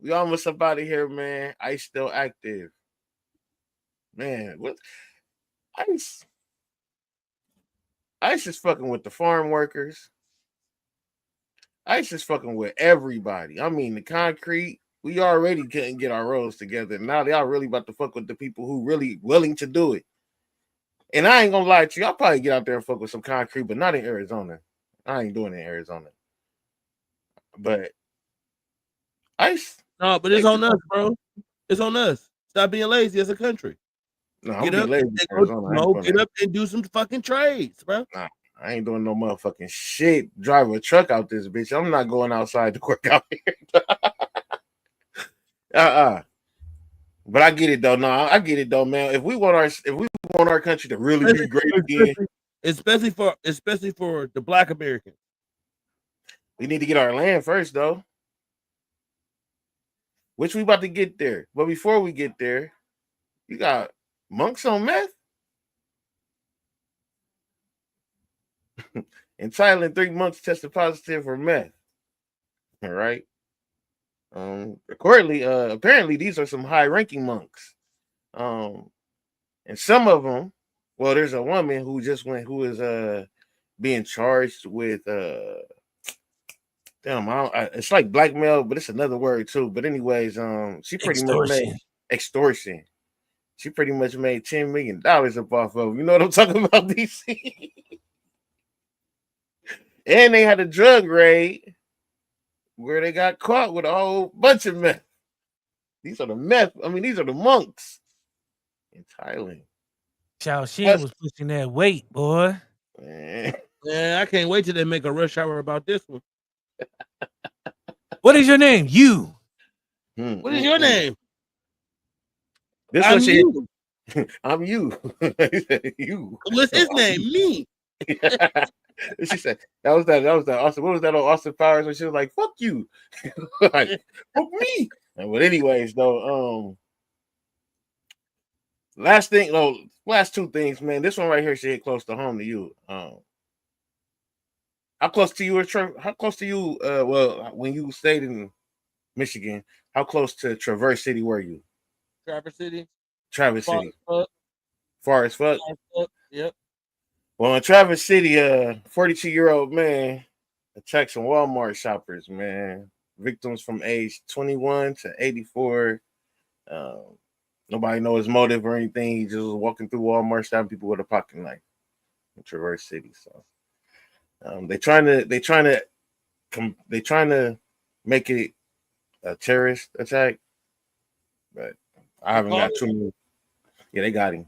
We almost up out of here, man. Ice still active. Man, what? Ice is fucking with the farm workers. Ice is fucking with everybody. I mean, the concrete, we already couldn't get our roads together. Now they are really about to fuck with the people who really willing to do it. And I ain't gonna lie to you, I'll probably get out there and fuck with some concrete, but not in Arizona. I ain't doing it in Arizona. But Ice. No, but it's on us, bro. It's on us. Stop being lazy as a country. No, get up, get up and do some fucking trades, bro. Nah, I ain't doing no motherfucking shit. Drive a truck out this bitch. I'm not going outside to work out here. But I get it though. No, I get it though, man. If we want our country to really be great again, especially for the Black Americans, we need to get our land first, though. Which we about to get there. But before we get there, you got monks on meth. In Thailand, 3 monks tested positive for meth. All right. Apparently these are some high-ranking monks. And some of them Well, there's a woman who is being charged with damn, it's like blackmail, but it's another word too. But anyways, she pretty much made extortion. She pretty much made $10 million up off of. You know what I'm talking about, DC? And they had a drug raid where they got caught with a whole bunch of meth. These are the meth. I mean, these are the monks in Thailand. Chao Shin was pushing that weight, boy. Man, I can't wait till they make a rush hour about this one. What is your name? You. What is your name? This I'm one she you. I'm you. You. What's his name? Me. She said that was that Austin. What was that on Austin Powers when she was like, fuck you. Like, fuck me. But anyways, though, last two things, man. This one right here should hit close to home to you. How close to you how close to you well, when you stayed in Michigan, how close to Traverse City were you? Traverse City. City. Far as fuck. Yep. Well, in Traverse City, 42-year-old man attacked some Walmart shoppers, man. Victims from age 21 to 84. Nobody knows his motive or anything. He just was walking through Walmart, stabbing people with a pocket knife in Traverse City. So they trying to make it a terrorist attack, but I haven't got too many. Yeah, they got him.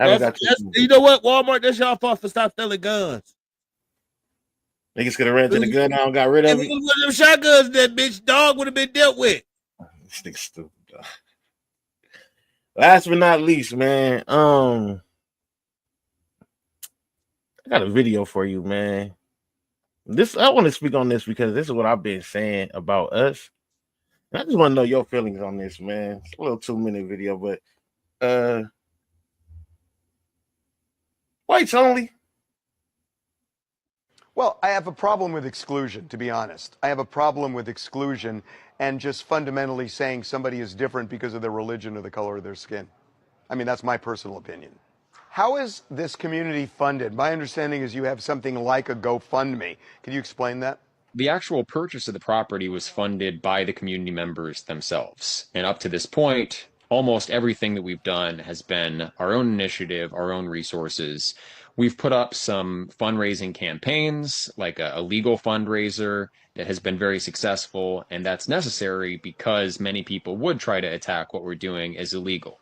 You know what, Walmart? That's y'all fault for stop selling guns. Niggas could have ran to the gun now and got rid of it. One of them shotguns that bitch dog would have been dealt with. This nigga stupid. Dog. Last but not least, man. I got a video for you, man. I want to speak on this because this is what I've been saying about us. And I just want to know your feelings on this, man. It's a little 2-minute video, but whites only. Well, I have a problem with exclusion, to be honest. I have a problem with exclusion and just fundamentally saying somebody is different because of their religion or the color of their skin. I mean, that's my personal opinion. How is this community funded? My understanding is you have something like a GoFundMe. Can you explain that? The actual purchase of the property was funded by the community members themselves. And up to this point, almost everything that we've done has been our own initiative, our own resources. We've put up some fundraising campaigns, like a legal fundraiser that has been very successful, and that's necessary because many people would try to attack what we're doing as illegal.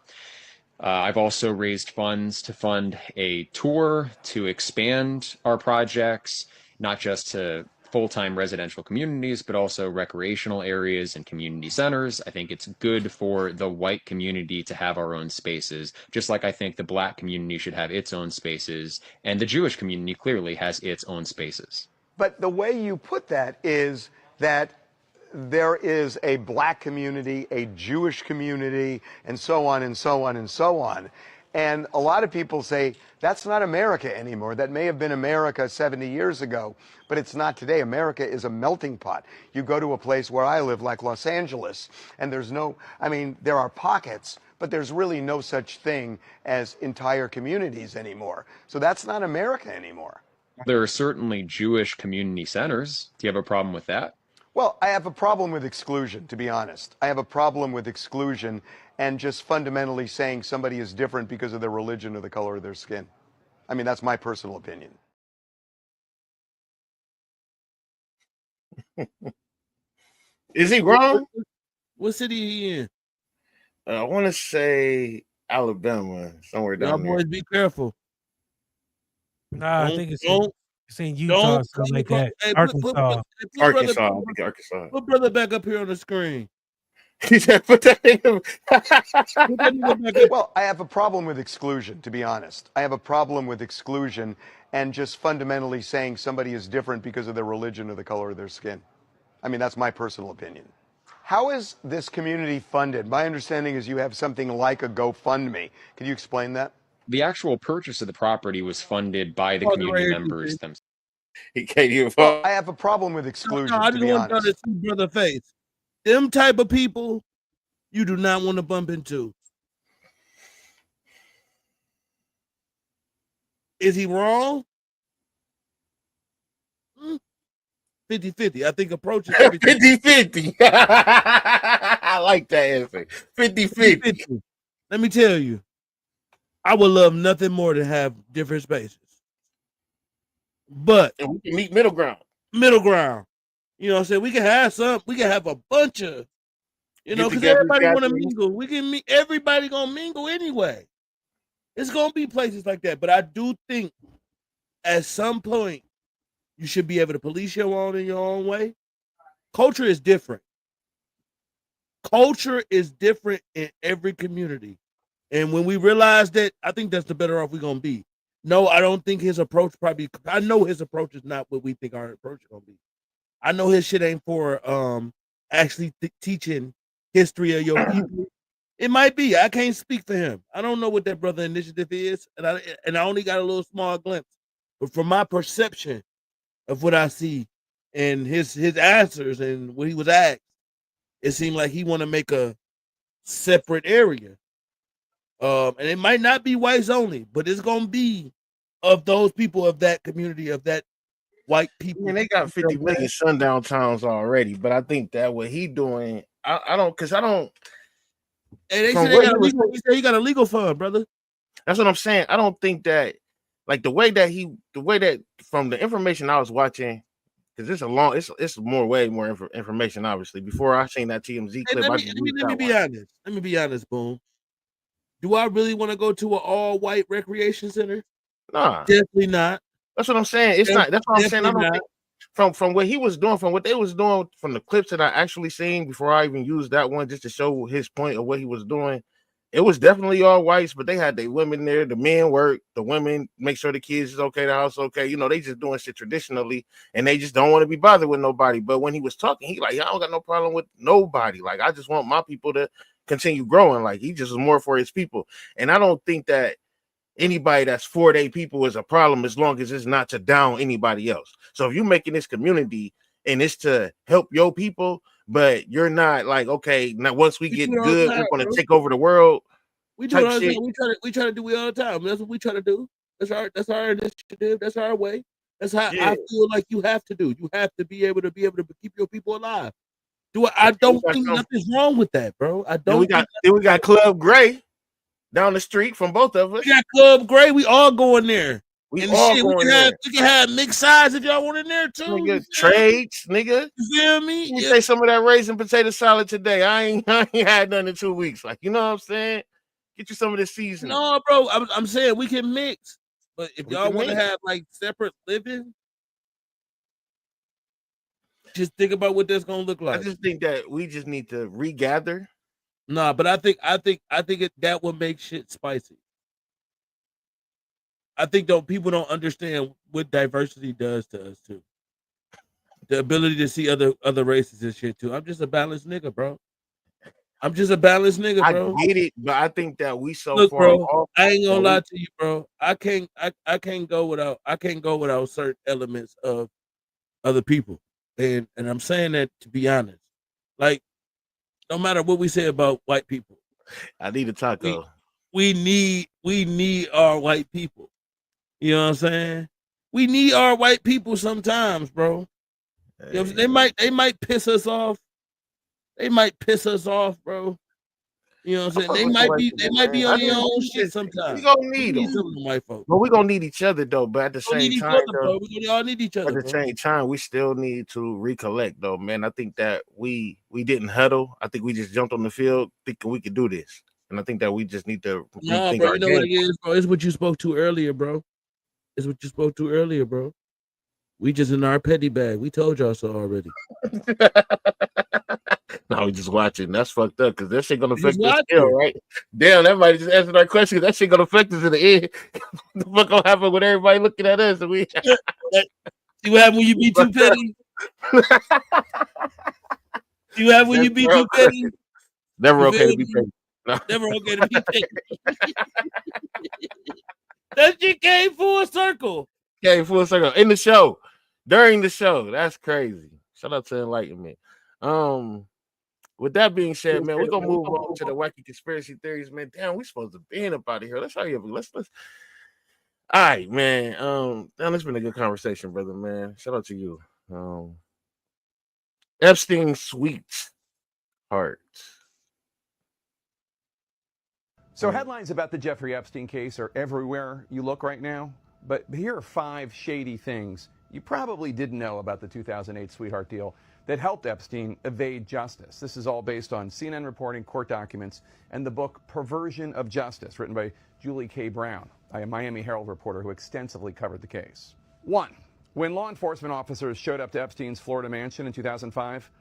I've also raised funds to fund a tour to expand our projects, not just to full-time residential communities, but also recreational areas and community centers. I think it's good for the white community to have our own spaces, just like I think the black community should have its own spaces, and the Jewish community clearly has its own spaces. But the way you put that is that there is a black community, a Jewish community, and so on and so on and so on. And a lot of people say, that's not America anymore. That may have been America 70 years ago, but it's not today. America is a melting pot. You go to a place where I live, like Los Angeles, and there are pockets, but there's really no such thing as entire communities anymore. So that's not America anymore. There are certainly Jewish community centers. Do you have a problem with that? Well, I have a problem with exclusion, to be honest. I have a problem with exclusion and just fundamentally saying somebody is different because of their religion or the color of their skin. I mean, that's my personal opinion. Is he wrong? What city he in? I want to say Alabama, somewhere down there. Y'all boys, be careful. Nah, I think it's in Utah, something like that. Hey, Arkansas. Arkansas. Put brother back up here on the screen. Well, I have a problem with exclusion, to be honest. I have a problem with exclusion and just fundamentally saying somebody is different because of their religion or the color of their skin. I mean, that's my personal opinion. How is this community funded? My understanding is you have something like a GoFundMe. Can you explain that? The actual purchase of the property was funded by the community members themselves. He can't even. Well, I have a problem with exclusion, I to just be want honest. to see brother face. Them type of people you do not want to bump into. Is he wrong? 50-50. I think approach is everything. 50-50. I like that answer. 50-50. Let me tell you, I would love nothing more than have different spaces. But and we can meet middle ground. Middle ground. You know what I'm saying? We can have some, we can have a bunch of, because everybody want to mingle. We can meet, everybody gonna mingle anyway. It's gonna be places like that. But I do think at some point you should be able to police your own in your own way. Culture is different. Culture is different in every community. And when we realize that, I think that's the better off we're gonna be. No, I don't think his approach I know his approach is not what we think our approach is gonna be. I know his shit ain't for actually teaching history of your people. It might be. I can't speak for him. I don't know what that brother initiative is, and I only got a little small glimpse. But from my perception of what I see and his answers and what he was asked, it seemed like he want to make a separate area. And it might not be whites only, but it's gonna be of those people of that community, of that white people. I mean, they got 50 million sundown towns already, but I think that what he doing, I don't. And they say he got a legal fund, brother. That's what I'm saying. I don't think that, like the way that from the information I was watching, because it's way more information. Obviously, before I seen that TMZ clip, let me be honest. Let me be honest, Boom. Do I really want to go to an all-white recreation center? Nah, definitely not. That's what I'm saying. It's not. That's what I'm saying. I don't think from what he was doing, from what they was doing, from the clips that I actually seen before I even used that one, just to show his point of what he was doing. It was definitely all whites, but they had their women there. The men work, the women make sure the kids is okay, the house okay. They just doing shit traditionally, and they just don't want to be bothered with nobody. But when he was talking, he like, I don't got no problem with nobody. Like, I just want my people to continue growing. Like, he just was more for his people, and I don't think that anybody that's for their people is a problem as long as it's not to down anybody else. So if you're making this community and it's to help your people, but you're not like, okay, now once we get good, we're going to take over the world. We do it all the time. We try to do it all the time. That's what we try to do. That's our initiative. That's our way. That's how I feel like you have to do. You have to be able to keep your people alive. I don't think nothing's wrong with that, bro. I don't. Then we got Club Gray down the street from both of us. We got Club Gray. We all going there. We can have mixed sides if y'all want in there too. Nigga, trades, nigga. You feel me? You say some of that raisin potato salad today. I ain't had none in 2 weeks. Like, you know what I'm saying? Get you some of this seasoning. No, bro. I'm saying we can mix, but if y'all want to have like separate living, just think about what that's gonna look like. I just think that we just need to regather. Nah, but I think that would make shit spicy. I think people don't understand what diversity does to us too. The ability to see other races and shit too. I'm just a balanced nigga, bro. I get it, but I think that we look, far bro, off. I ain't gonna lie to you, bro. I can't go without certain elements of other people. And I'm saying that to be honest. Like, no matter what we say about white people. I need a taco. We need our white people. You know what I'm saying? We need our white people sometimes, bro. Hey. You know, they might piss us off. They might piss us off, bro. You know what I'm saying? They might be on their own shit sometimes. We gonna need them. White folks. But we gonna need each other though. But at the same time, we all need each other. At the same time, we still need to recollect though, man. I think that we didn't huddle. I think we just jumped on the field thinking we could do this. And I think that we just need to rethink our game. What it is, bro? It's what you spoke to earlier, bro. We just in our petty bag. We told y'all so already. Now we just watching. That's fucked up because that shit gonna affect us still, right? Damn, everybody just answered our question. That shit gonna affect us in the end. The fuck gonna happen with everybody looking at us? And we see what happens when you be too petty. See what happens when you be too petty. Never okay to be petty. No. Never okay to be petty. That shit came full circle. Came full circle in the show, during the show. That's crazy. Shout out to Enlightenment. With that being said, man, we're gonna move on to the wacky conspiracy theories, man. Damn, we supposed to be up out of here. Let's hurry up. Let's. All right, man. Damn, it's been a good conversation, brother, man. Shout out to you. Epstein's sweet heart. So headlines about the Jeffrey Epstein case are everywhere you look right now. But here are 5 shady things you probably didn't know about the 2008 sweetheart deal that helped Epstein evade justice. This is all based on CNN reporting, court documents, and the book Perversion of Justice, written by Julie K. Brown, a Miami Herald reporter who extensively covered the case. 1. When law enforcement officers showed up to Epstein's Florida mansion in 2005,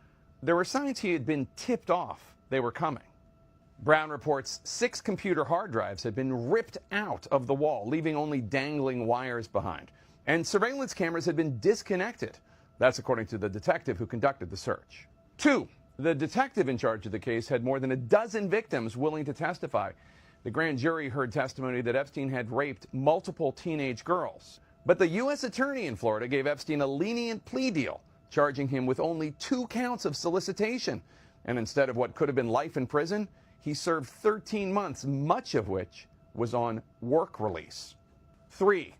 there were signs he had been tipped off they were coming. Brown reports 6 computer hard drives had been ripped out of the wall, leaving only dangling wires behind. And surveillance cameras had been disconnected. That's according to the detective who conducted the search. 2. The detective in charge of the case had more than a dozen victims willing to testify. The grand jury heard testimony that Epstein had raped multiple teenage girls. But the U.S. attorney in Florida gave Epstein a lenient plea deal, charging him with only 2 counts of solicitation. And instead of what could have been life in prison, he served 13 months, much of which was on work release. 3.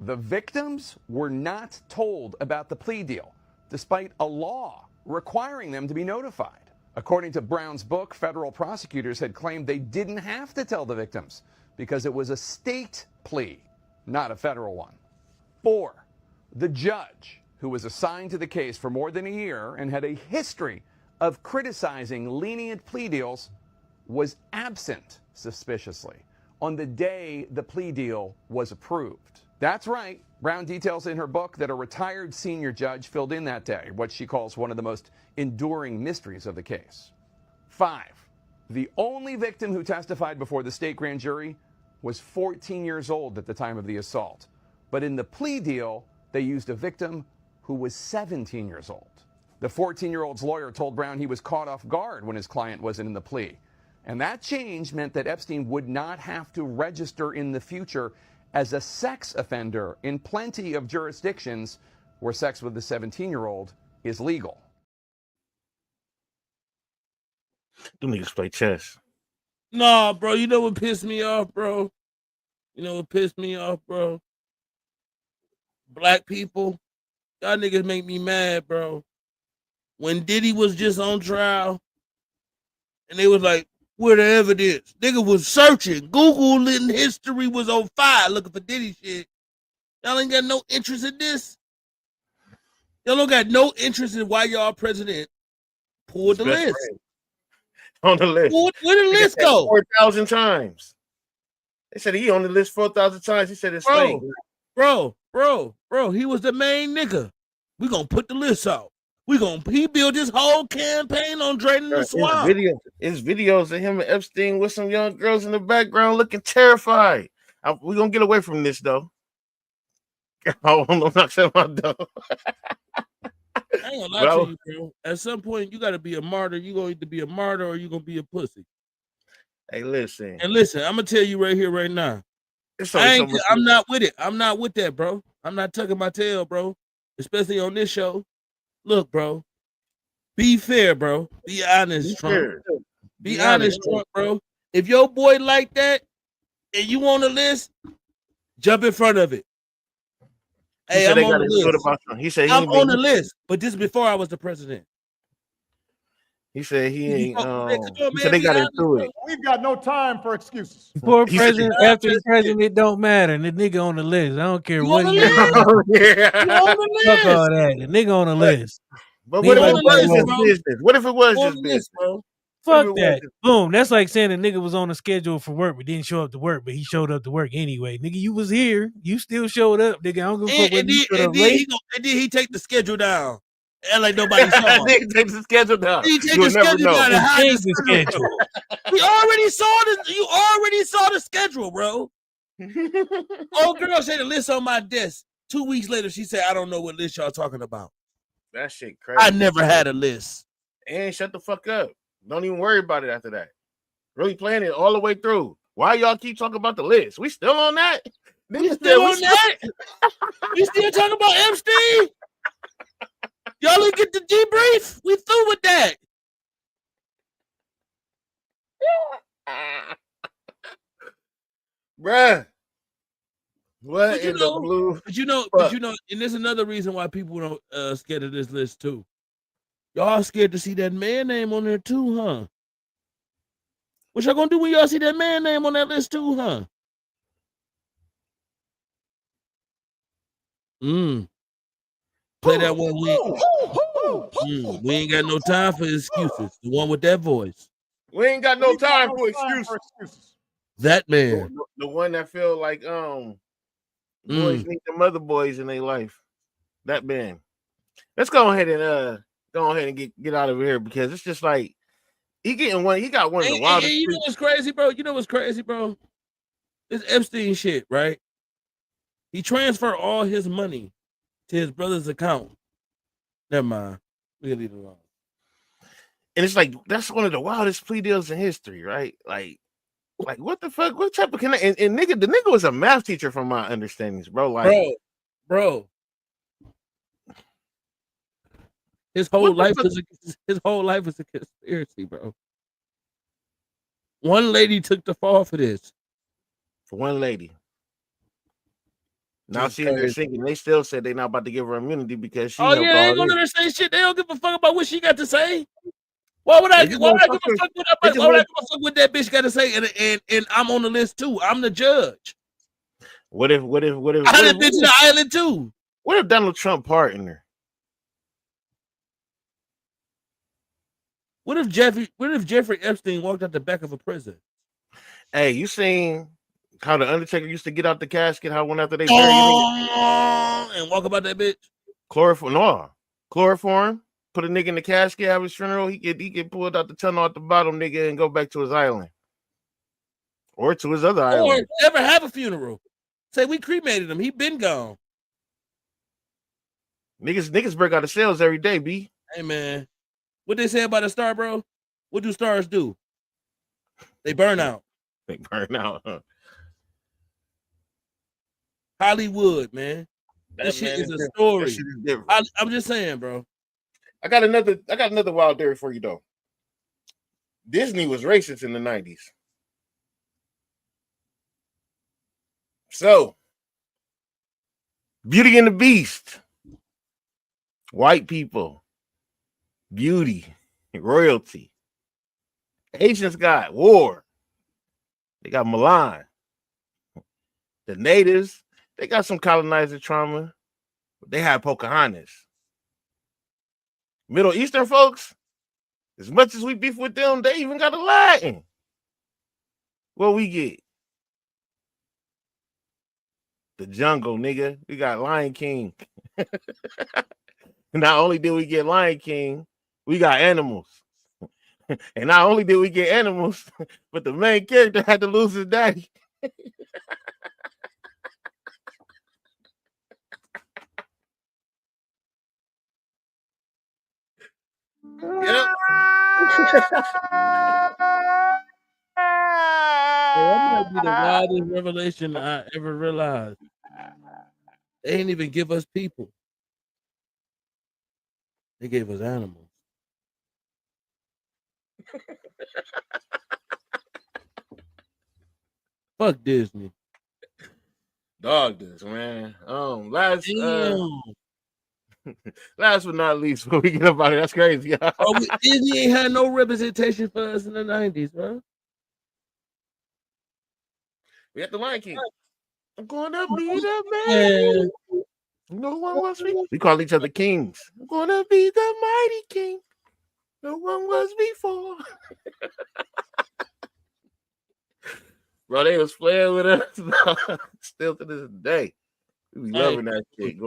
The victims were not told about the plea deal, despite a law requiring them to be notified. According to Brown's book, federal prosecutors had claimed they didn't have to tell the victims because it was a state plea, not a federal one. 4. The judge, who was assigned to the case for more than a year and had a history of criticizing lenient plea deals, was absent suspiciously on the day the plea deal was approved. That's right. Brown details in her book that a retired senior judge filled in that day, what she calls one of the most enduring mysteries of the case. 5. The only victim who testified before the state grand jury was 14 years old at the time of the assault. But in the plea deal, they used a victim who was 17 years old. The 14-year-old's lawyer told Brown he was caught off guard when his client wasn't in the plea. And that change meant that Epstein would not have to register in the future as a sex offender in plenty of jurisdictions where sex with a 17-year-old is legal. Them niggas play chess. Nah, bro. You know what pissed me off, bro? Black people, y'all niggas make me mad, bro. When Diddy was just on trial, and they was like, where the evidence? Nigga was searching. Google in history was on fire looking for Diddy shit. Y'all ain't got no interest in this. Y'all don't got no interest in why y'all president pulled the list. On the list. Where the list go? 4,000 times. They said he on the list 4,000 times. He said it's fake. Bro, he was the main nigga. We gonna put the list out. He built his whole campaign on draining the swamp. It's videos of him and Epstein with some young girls in the background looking terrified. We're gonna get away from this though. I'm not saying my door. I ain't gonna lie to you, bro. At some point, you gotta be a martyr. You gonna either be a martyr or you gonna be a pussy. Hey, listen. And listen, I'm gonna tell you right here, right now. I'm not with it. I'm not with that, bro. I'm not tucking my tail, bro. Especially on this show. Look, bro. Be fair, bro. Be honest, Trump. Be honest, Trump, bro. If your boy like that and you on the list, jump in front of it. Hey, I'm on the list. He said I'm on the list, but this is before I was the president. He said he ain't. He said they got into it. We've got no time for excuses. Before president, after the president, it don't matter. And the nigga on the list. I don't care what he is. You on the list. Fuck all that. The nigga on the list. But what if it was his business? What if it was his business, bro? Fuck that. Boom. That's like saying a nigga was on the schedule for work but didn't show up to work, but he showed up to work anyway. Nigga, you was here. You still showed up. Nigga, I don't give a fuck when you showed up late. And then he take the schedule down. And like nobody saw him. He takes the schedule down. He take the schedule down and hide the schedule. You already saw the schedule, bro. Old girl said the list on my desk. 2 weeks later, she said, I don't know what list y'all talking about. That shit crazy. I never had a list. And shut the fuck up. Don't even worry about it after that. Really playing it all the way through. Why y'all keep talking about the list? We still on that? We still on that? We still talking about Epstein? Y'all didn't get the debrief? We through with that. Bruh. What But you in the know, blue? but you know, and there's another reason why people don't scared of this list too. Y'all scared to see that man name on there too, huh? What y'all gonna do when y'all see that man name on that list too, huh? Play that one. We ain't got no time for excuses. The one with that voice. We ain't got no time for excuses. That man. The one that feel like boys need the mother boys in their life. That man. Let's go ahead and get out of here because it's just like he got one of the wildest. You know what's crazy, bro? You know what's crazy, bro? This Epstein shit, right? He transferred all his money to his brother's account. Never mind. We can leave it alone. And it's like that's one of the wildest plea deals in history, right? Like what the fuck? What type of connect? And the nigga was a math teacher from my understandings, bro. Like, bro. His whole life was a conspiracy, bro. One lady took the fall for this. For one lady. Now she's there singing. They still said they're not about to give her immunity because she. Oh yeah, they ain't gonna let her say shit. They don't give a fuck about what she got to say. Why would I give a fuck what that bitch got to say? And I'm on the list too. I'm the judge. What if I had a bitch in the island too? What if Donald Trump pardoned her? What if Jeffrey Epstein walked out the back of a prison? Hey, you seen how the Undertaker used to get out the casket? How one after they buried him and walk about that bitch? Chloroform. Put a nigga in the casket, have his funeral. He get pulled out the tunnel at the bottom, nigga, and go back to his island or to his other island. Or never have a funeral. Say we cremated him. He been gone. Niggas break out of cells every day, B. Hey man. What they say about a star, bro? What do stars do? They burn out. They burn out, huh? Hollywood, man. This shit is a story. That shit is different. I'm just saying, bro. I got another wild theory for you though. Disney was racist in the 90s. So, Beauty and the Beast, white people, beauty, royalty. Asians got war. They got Milan. The natives, they got some colonizer trauma, but they had Pocahontas. Middle Eastern folks, as much as we beef with them, they even got a Latin. What we get? The jungle, nigga. We got Lion King. Not only did we get Lion King, we got animals. And not only did we get animals, but the main character had to lose his daddy. Yep. That might be the wildest revelation I ever realized. They didn't even give us people. They gave us animals. Fuck Disney. Dog this, man. Last but not least, before we get up out of here, that's crazy. Disney ain't had no representation for us in the 90s, bro. We had the Lion King. I'm gonna be the man. No one wants me. We call each other kings. I'm gonna be the mighty king. No one was before. Bro, they was playing with us. Still to this day. We be loving that shit.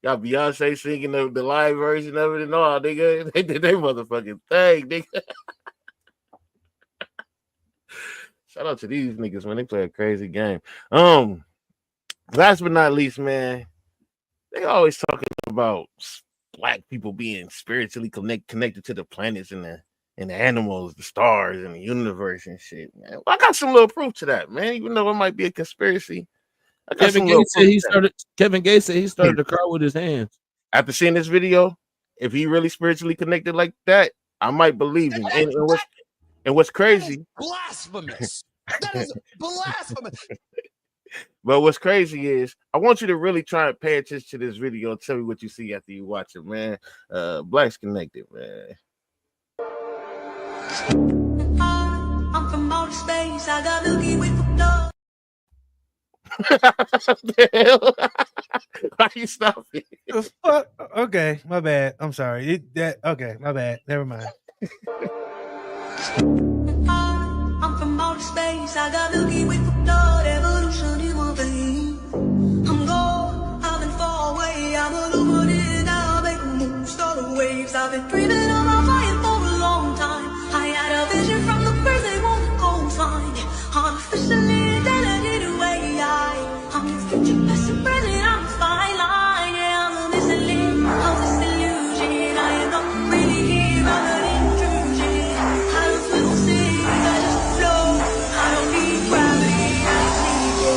Got Beyonce singing the live version of it and all, nigga. They did their motherfucking thing, nigga. Shout out to these niggas, man. They play a crazy game. Last but not least, man, they always talking about black people being spiritually connected to the planets and the animals, the stars, and the universe and shit, man. Well, I got some little proof to that, man. Even though it might be a conspiracy. Kevin Gates said he started the car with his hands. After seeing this video, if he really spiritually connected like that, I might believe him. And what's crazy? Blasphemous. That is blasphemous. But what's crazy is I want you to really try and pay attention to this video and tell me what you see after you watch it, man. Blacks Connected, man. I'm from outer space. I got Milky Way for blood. The hell? Why you stop it? Fuck? Okay, my bad. I'm sorry. Okay, my bad. Never mind. I'm from outer space. I got Milky Way for blood. Evolution in my veins. I'm gold. I've been far away. I'm illuminated now. Make a move. Start the waves. I've been dreaming about flying for a long time. I had a vision from the birds. They won't go find it. Artificially intelligent way. I'm the future, past and present. I'm the fine line. Yeah, I'm the missing link of this illusion. I am not really here. I'm an intrusion. I don't feel sick. I just flow. I don't need gravity. I just need you.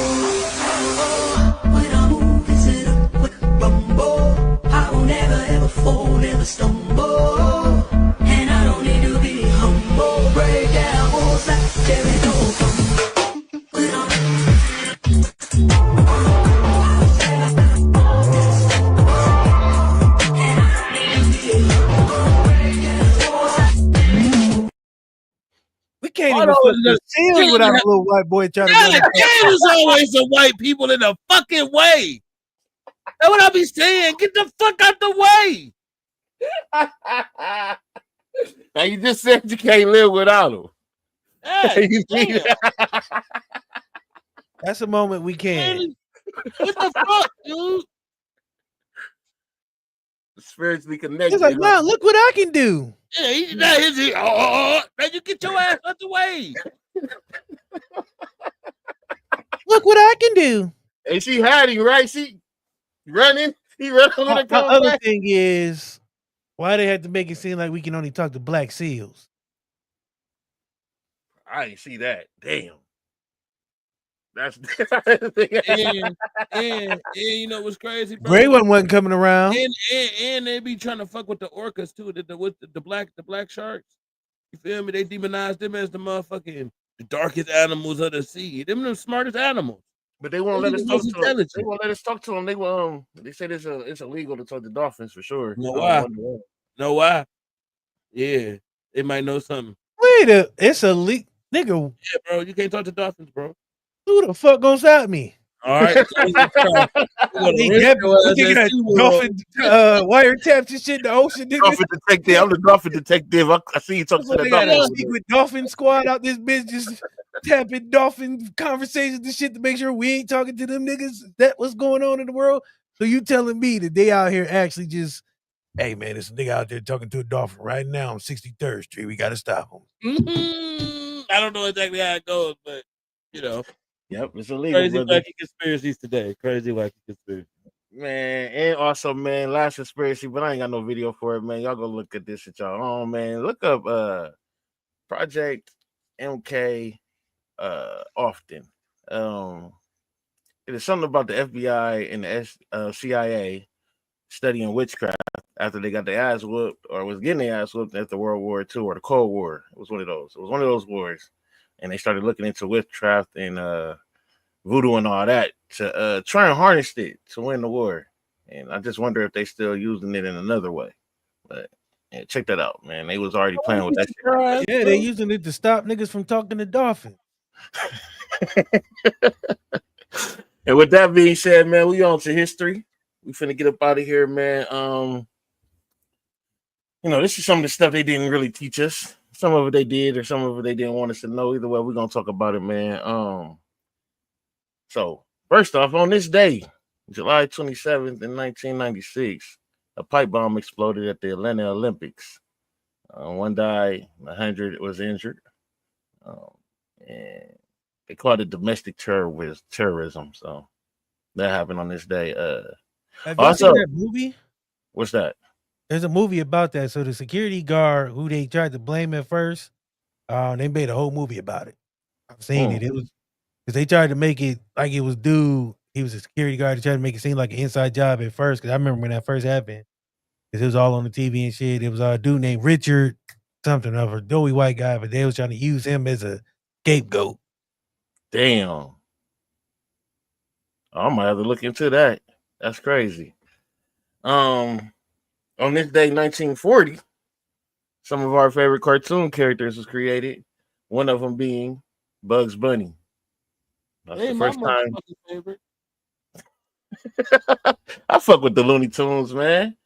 When I move, it's in a quick rumble. I won't ever fall, never stumble. And I don't need to be humble. Break down walls like Jericho. When I'm We can't even fuck the ceiling without a little white boy trying to run. There's always some white people in the fucking way. That's what I be saying. Get the fuck out the way. Now you just said you can't live without them. Hey, You see that? That's a moment we can. What the fuck, dude? Spiritually connected. It's like, wow, look what I can do. Yeah, now you get your ass out the way. Look what I can do. And she hiding, right? She running. He running when it The comes other back. thing is, why they had to make it seem like we can only talk to black seals? I ain't see that. Damn. That's and you know what's crazy, bro? Gray one wasn't coming around. And they be trying to fuck with the orcas too, the black sharks. You feel me? They demonize them as the motherfucking the darkest animals of the sea. Them the smartest animals. But they won't They let the us talk most to them. They intelligent. won't let us talk to them. They said it's illegal to talk to dolphins for sure. Know I why? wonder why. Know why? Yeah, they might know something. It's a leak, nigga. Yeah, bro, you can't talk to dolphins, bro. Who the fuck gonna stop me? All right. They got dolphin wiretaps and shit in the ocean. Nigga. Dolphin detective. I'm the dolphin detective. I see you talking to They the got a dolphin. secret dolphin squad out this bitch just tapping dolphin conversations and shit to make sure we ain't talking to them niggas. That what's going on in the world? So you telling me that they out here actually just, hey man, there's a nigga out there talking to a dolphin right now on 63rd Street. We gotta stop him. I don't know exactly how it goes, but you know. Yep, it's illegal. Crazy brother. wacky conspiracies today. Crazy wacky conspiracies. Man, and also, man, last conspiracy, but I ain't got no video for it, man. Y'all go look at this at y'all own, man. Look up Project MK often. It is something about the FBI and the CIA studying witchcraft after they got their ass whooped or was getting their ass whooped after World War II or the Cold War. It was one of those. It was one of those wars. And they started looking into witchcraft and voodoo and all that to try and harness it to win the war. And I just wonder if they still using it in another way. But yeah, check that out, man. They was already playing with that shit. Yeah, they using it to stop niggas from talking to dolphins. And with that being said, man, we on to history. We finna get up out of here, man. You know, this is some of the stuff they didn't really teach us. Some of it they did, or some of it they didn't want us to know. Either way, we're gonna talk about it, man. So first off, on this day, July 27th in 1996, a pipe bomb exploded at the Atlanta Olympics. One died, 100 was injured, and they called it domestic terrorism. So that happened on this day. Have you Also, seen that movie? What's that? There's a movie about that. So the security guard who they tried to blame at first, they made a whole movie about it. I've seen it. It was because they tried to make it like it was dude. He was a security guard. They tried to make it seem like an inside job at first. Because I remember when that first happened, because it was all on the TV and shit. It was a dude named Richard something of a doughy white guy, but they was trying to use him as a scapegoat. Damn. I might have to look into that. That's crazy. On this day, 1940, some of our favorite cartoon characters was created. One of them being Bugs Bunny. That's Hey, the my first time. motherfucking favorite. I fuck with the Looney Tunes, man.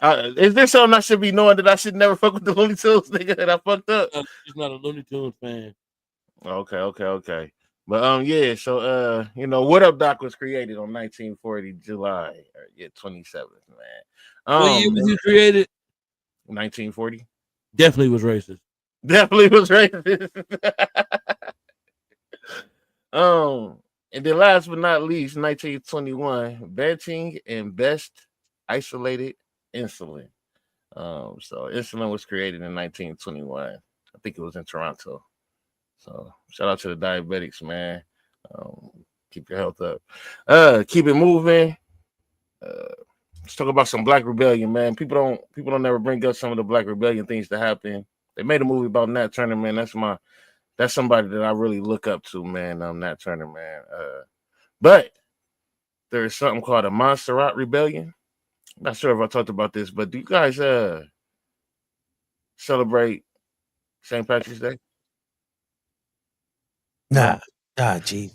Is there something I should be knowing that I should never fuck with the Looney Tunes, nigga? That I fucked up. He's not a Looney Tunes fan. Okay. But yeah. So What Up Doc was created on 1940 July 27th, man. What year was he created? 1940. Definitely was racist. Definitely was racist. And then last but not least, 1921, Banting and Best Isolated Insulin. So insulin was created in 1921. I think it was in Toronto. So shout out to the diabetics, man. Keep your health up. Keep it moving. Let's talk about some Black Rebellion, man. People don't never bring up some of the Black Rebellion things that happened. They made a movie about Nat Turner, man. That's somebody that I really look up to, man. Nat Turner, man. But there is something called a Montserrat Rebellion. I'm not sure if I talked about this, but do you guys celebrate St. Patrick's Day? Nah, G.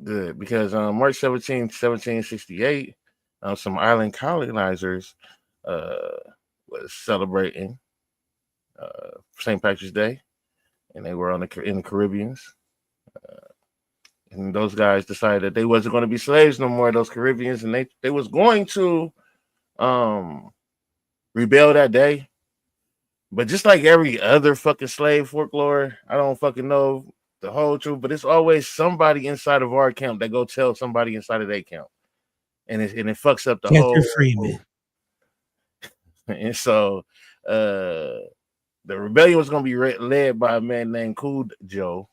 Good, because March 17th, 1768, some island colonizers was celebrating St. Patrick's Day, and they were in the Caribbeans. And those guys decided that they wasn't going to be slaves no more, those Caribbeans, and they was going to rebel that day. But just like every other fucking slave folklore, I don't fucking know the whole truth, but it's always somebody inside of our camp that go tell somebody inside of their camp. And it fucks up the whole Freeman. And so the rebellion was going to be led by a man named Cool Joe.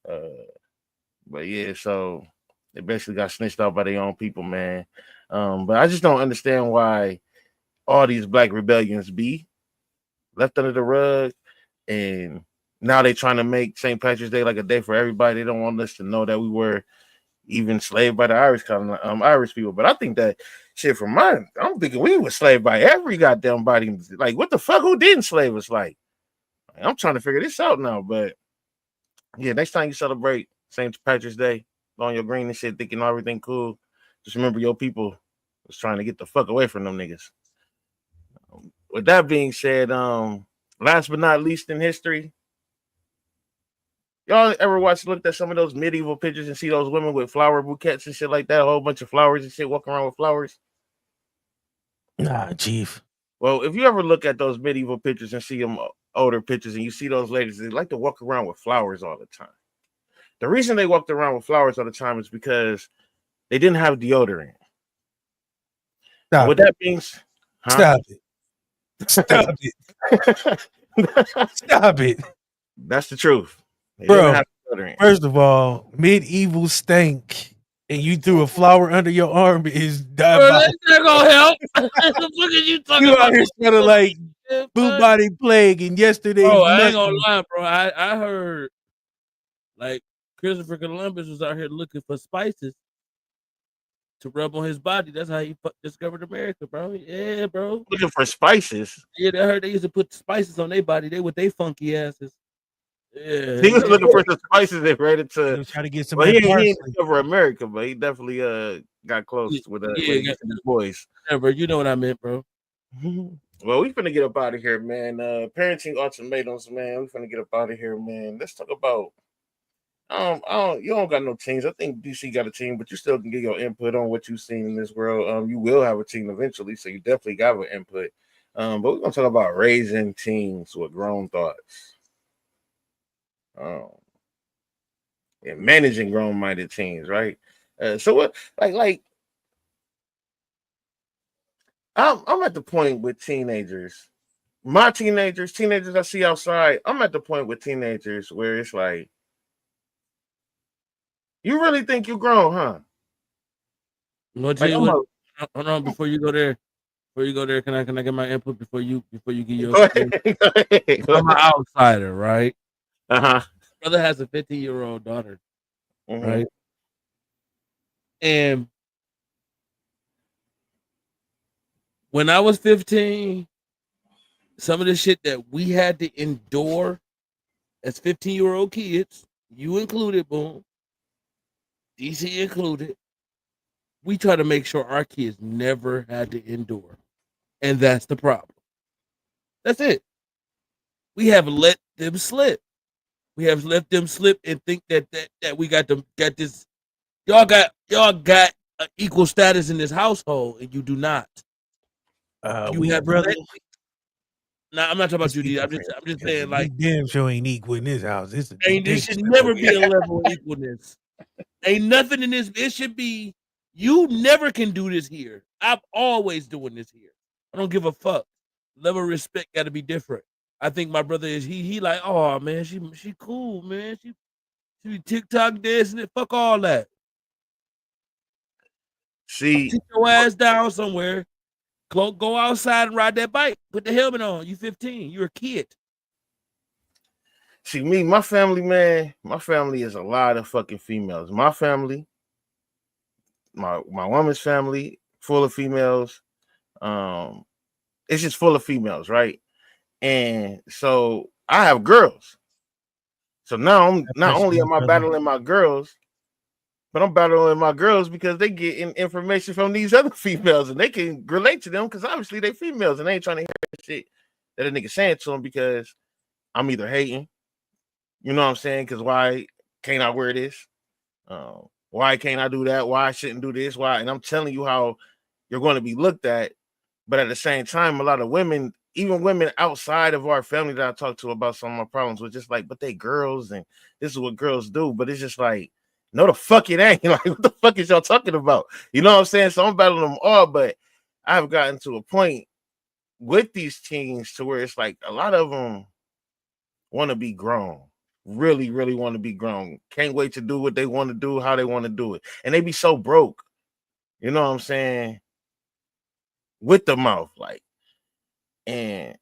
But yeah, so they basically got snitched out by their own people, man. But I just don't understand why all these Black rebellions be left under the rug, and now they trying to make St. Patrick's Day like a day for everybody. They don't want us to know that we were even enslaved by the Irish people. But I think that shit from mine, I'm thinking we were enslaved by every goddamn body. Like, what the fuck? Who did enslave us? Like, I'm trying to figure this out now. But yeah, next time you celebrate St. Patrick's Day on your green and shit, thinking everything cool, just remember your people was trying to get the fuck away from them niggas. With that being said, last but not least in history, y'all ever looked at some of those medieval pictures and see those women with flower bouquets and shit like that, a whole bunch of flowers and shit, walking around with flowers? Nah, chief. Well, if you ever look at those medieval pictures and see them older pictures and you see those ladies, they like to walk around with flowers all the time. The reason they walked around with flowers all the time is because they didn't have deodorant. With that being said, Stop it. Stop it. Stop it. That's the truth. Bro, first of all, medieval stank and you threw a flower under your arm is diabolical. That's not gonna help. Look at you talking You about out here smelling like blue body plague and yesterday's bro, I ain't gonna nothing. lie, bro. I heard like Christopher Columbus was out here looking for spices to rub on his body. That's how he discovered America, bro. Yeah, bro. Looking for spices. Yeah, I heard they used to put spices on their body. They with they funky asses. Yeah, he was looking for some spices that ready to try to get some. Well, he didn't discover America, but he definitely got close with his boys. Yeah, bro. You know what I meant, bro. Well, we finna get up out of here, man. Parenting ultimatums, man. We finna get up out of here, man. Let's talk about. You don't got no teams. I think DC got a team, but you still can get your input on what you've seen in this world. You will have a team eventually, so you definitely got an input. But we're gonna talk about raising teens with grown thoughts. And managing grown-minded teens, right? So what, like, I'm at the point with teenagers. My teenagers I see outside. I'm at the point with teenagers where it's like, you really think you're grown, huh? Hold on, before you go there, can I get my input before you give your Go ahead. I'm an outsider, right? Uh-huh. Brother has a 15-year-old daughter, right? And when I was 15, some of the shit that we had to endure as 15-year-old kids, you included, boom, DC included, we try to make sure our kids never had to endure. And that's the problem. That's it. We have let them slip. We have let them slip and think that we got this. Y'all got equal status in this household, and you do not. You We have brothers. Nah, I'm not talking about you, D. I'm just saying, like, we damn sure ain't equal in this house. It's a there should never be a level of equalness. Ain't nothing in this. It should be you never can do this here. I'm always doing this here. I don't give a fuck. Level of respect got to be different. I think my brother is he like, oh man, she cool, man. She be TikTok dancing it. Fuck all that. See, sit your ass down somewhere. Go outside and ride that bike. Put the helmet on. You 15. You're a kid. See, me, my family, man, my family is a lot of fucking females. My family, my woman's family, full of females. It's just full of females, right? And so I have girls. So now I'm not only am I battling my girls, but I'm battling my girls because they get information from these other females and they can relate to them because obviously they females and they ain't trying to hear shit that a nigga saying to them because I'm either hating, you know what I'm saying? Because why can't I wear this? Why can't I do that? Why I shouldn't do this? Why? And I'm telling you how you're going to be looked at. But at the same time, a lot of women, even women outside of our family that I talk to about some of my problems, was just like, but they girls and this is what girls do. But it's just like, no, the fuck it ain't. Like, what the fuck is y'all talking about? You know what I'm saying? So I'm battling them all, but I've gotten to a point with these teens to where it's like a lot of them want to be grown. Really, really want to be grown. Can't wait to do what they want to do, how they want to do it. And they be so broke. You know what I'm saying? With the mouth, like, and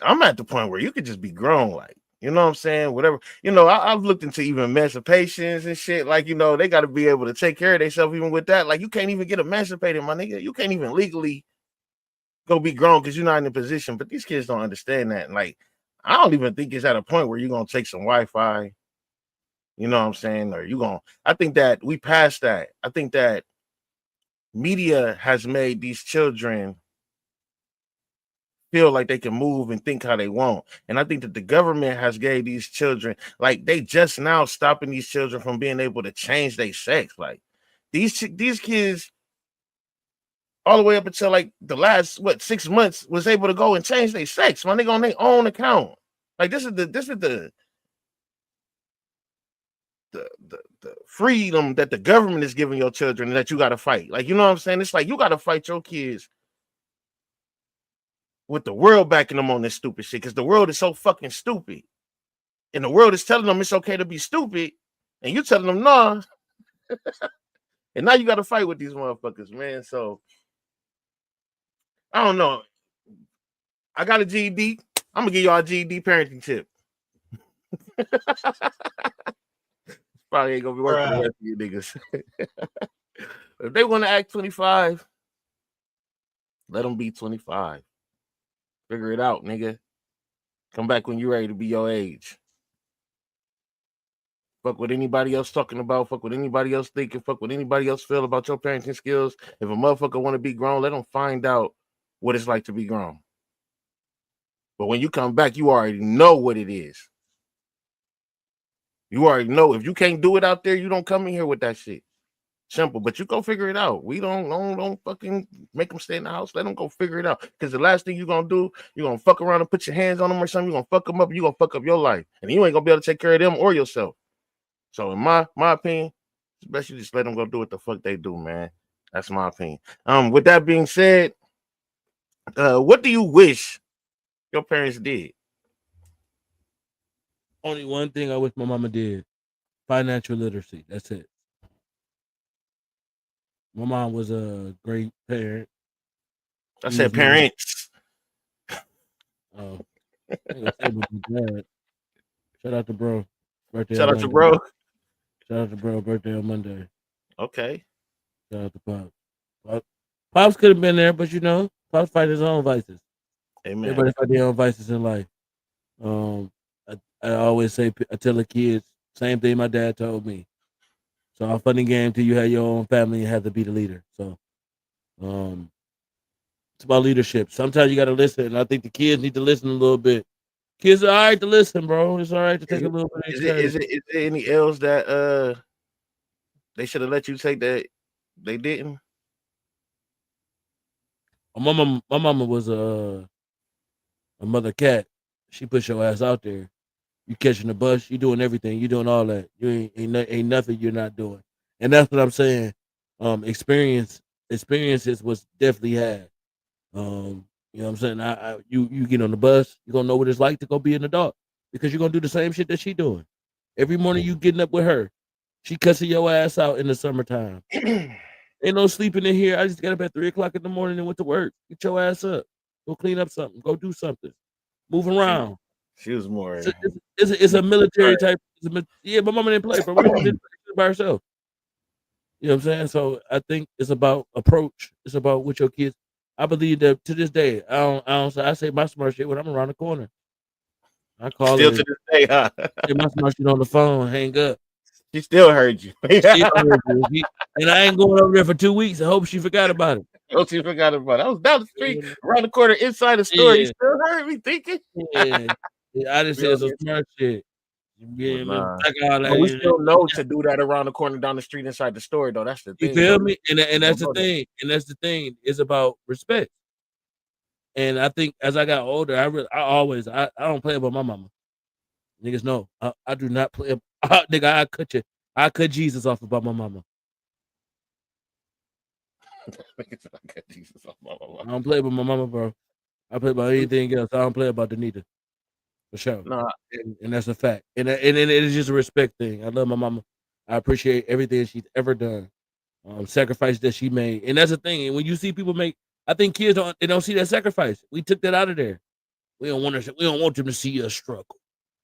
I'm at the point where you could just be grown, like, you know what I'm saying? Whatever, you know, I've looked into even emancipations and shit. Like, you know, they got to be able to take care of themselves even with that. Like, you can't even get emancipated, my nigga. You can't even legally go be grown because you're not in a position. But these kids don't understand that. Like, I don't even think it's at a point where you're gonna take some Wi-Fi. You know what I'm saying? Or I think that we passed that. I think that media has made these children feel like they can move and think how they want. And I think that the government has gave these children, like, they just now stopping these children from being able to change their sex. Like, these kids all the way up until like the last 6 months was able to go and change their sex, my nigga, on their own account. Like, this is the freedom that the government is giving your children that you got to fight. Like, you know what I'm saying? It's like you got to fight your kids with the world backing them on this stupid shit because the world is so fucking stupid. And the world is telling them it's okay to be stupid. And you telling them, nah. And now you got to fight with these motherfuckers, man. So, I don't know. I got a GED. I'm going to give y'all a GED parenting tip. Probably ain't going to be working for the rest of you niggas. If they want to act 25, let them be 25. Figure it out, nigga. Come back when you're ready to be your age. Fuck what anybody else talking about. Fuck what anybody else thinking. Fuck what anybody else feel about your parenting skills. If a motherfucker want to be grown, let them find out what it's like to be grown. But when you come back, you already know what it is. You already know. If you can't do it out there, you don't come in here with that shit. Simple, but you go figure it out. We don't fucking make them stay in the house. Let them go figure it out. Because the last thing you're gonna do, you're gonna fuck around and put your hands on them or something. You're gonna fuck them up and you're gonna fuck up your life. And you ain't gonna be able to take care of them or yourself. So in my opinion, especially just let them go do what the fuck they do, man. That's my opinion. With that being said, what do you wish your parents did? Only one thing I wish my mama did: financial literacy. That's it. My mom was a great parent. I said parents. Oh, I ain't gonna say it was my dad. Shout out to bro. Birthday Shout on out to Monday. bro. Shout out to bro. Birthday on Monday. Okay. Shout out to Pops. Pops could have been there, but Pops fight his own vices. Amen. Everybody fight their own vices in life. I always say, I tell the kids, same thing my dad told me. So how funny game till you have your own family and have to be the leader. So it's about leadership. Sometimes you got to listen, and I think the kids need to listen a little bit. Kids are all right to listen, bro. It's all right to take a little bit of encouragement. Is there any L's that they should have let you take that they didn't? My mama was a mother cat. She pushed your ass out there. You catching the bus, you doing everything, you doing all that. You ain't nothing you're not doing. And that's what I'm saying. Experiences was definitely had. You know what I'm saying? You get on the bus, you're gonna know what it's like to go be an adult because you're gonna do the same shit that she doing. Every morning you getting up with her, she cussing your ass out in the summertime. Ain't no sleeping in here. I just got up at 3:00 in the morning and went to work. Get your ass up. Go clean up something. Go do something. Move around. She was more. It's a military type. Yeah, my mama didn't play, bro. My mama didn't play by herself. You know what I'm saying? So I think it's about approach. It's about what your kids. I believe that to this day, I say my smart shit when I'm around the corner. I call Still her. to this day, huh? Say my smart shit on the phone. Hang up. She still heard you. Still heard you. And I ain't going over there for 2 weeks. I hope she forgot about it. Oh, she forgot about it. I was down the street, around the corner, inside the store. You still heard me thinking? Yeah. I just said some smart shit. Yeah, but we still know to do that around the corner, down the street, inside the store, though. That's the thing. You feel me? And that's the thing. And that's the thing. It's about respect. And I think as I got older, I don't play about my mama. Niggas know I do not play. Nigga, I cut Jesus off about my mama. I don't play about my mama, bro. I play about anything else. I don't play about Danita. For sure. No, and that's a fact. And it is just a respect thing. I love my mama. I appreciate everything she's ever done. Sacrifice that she made. And that's the thing. And when you see people I think kids don't see that sacrifice. We took that out of there. We don't want them to see us struggle.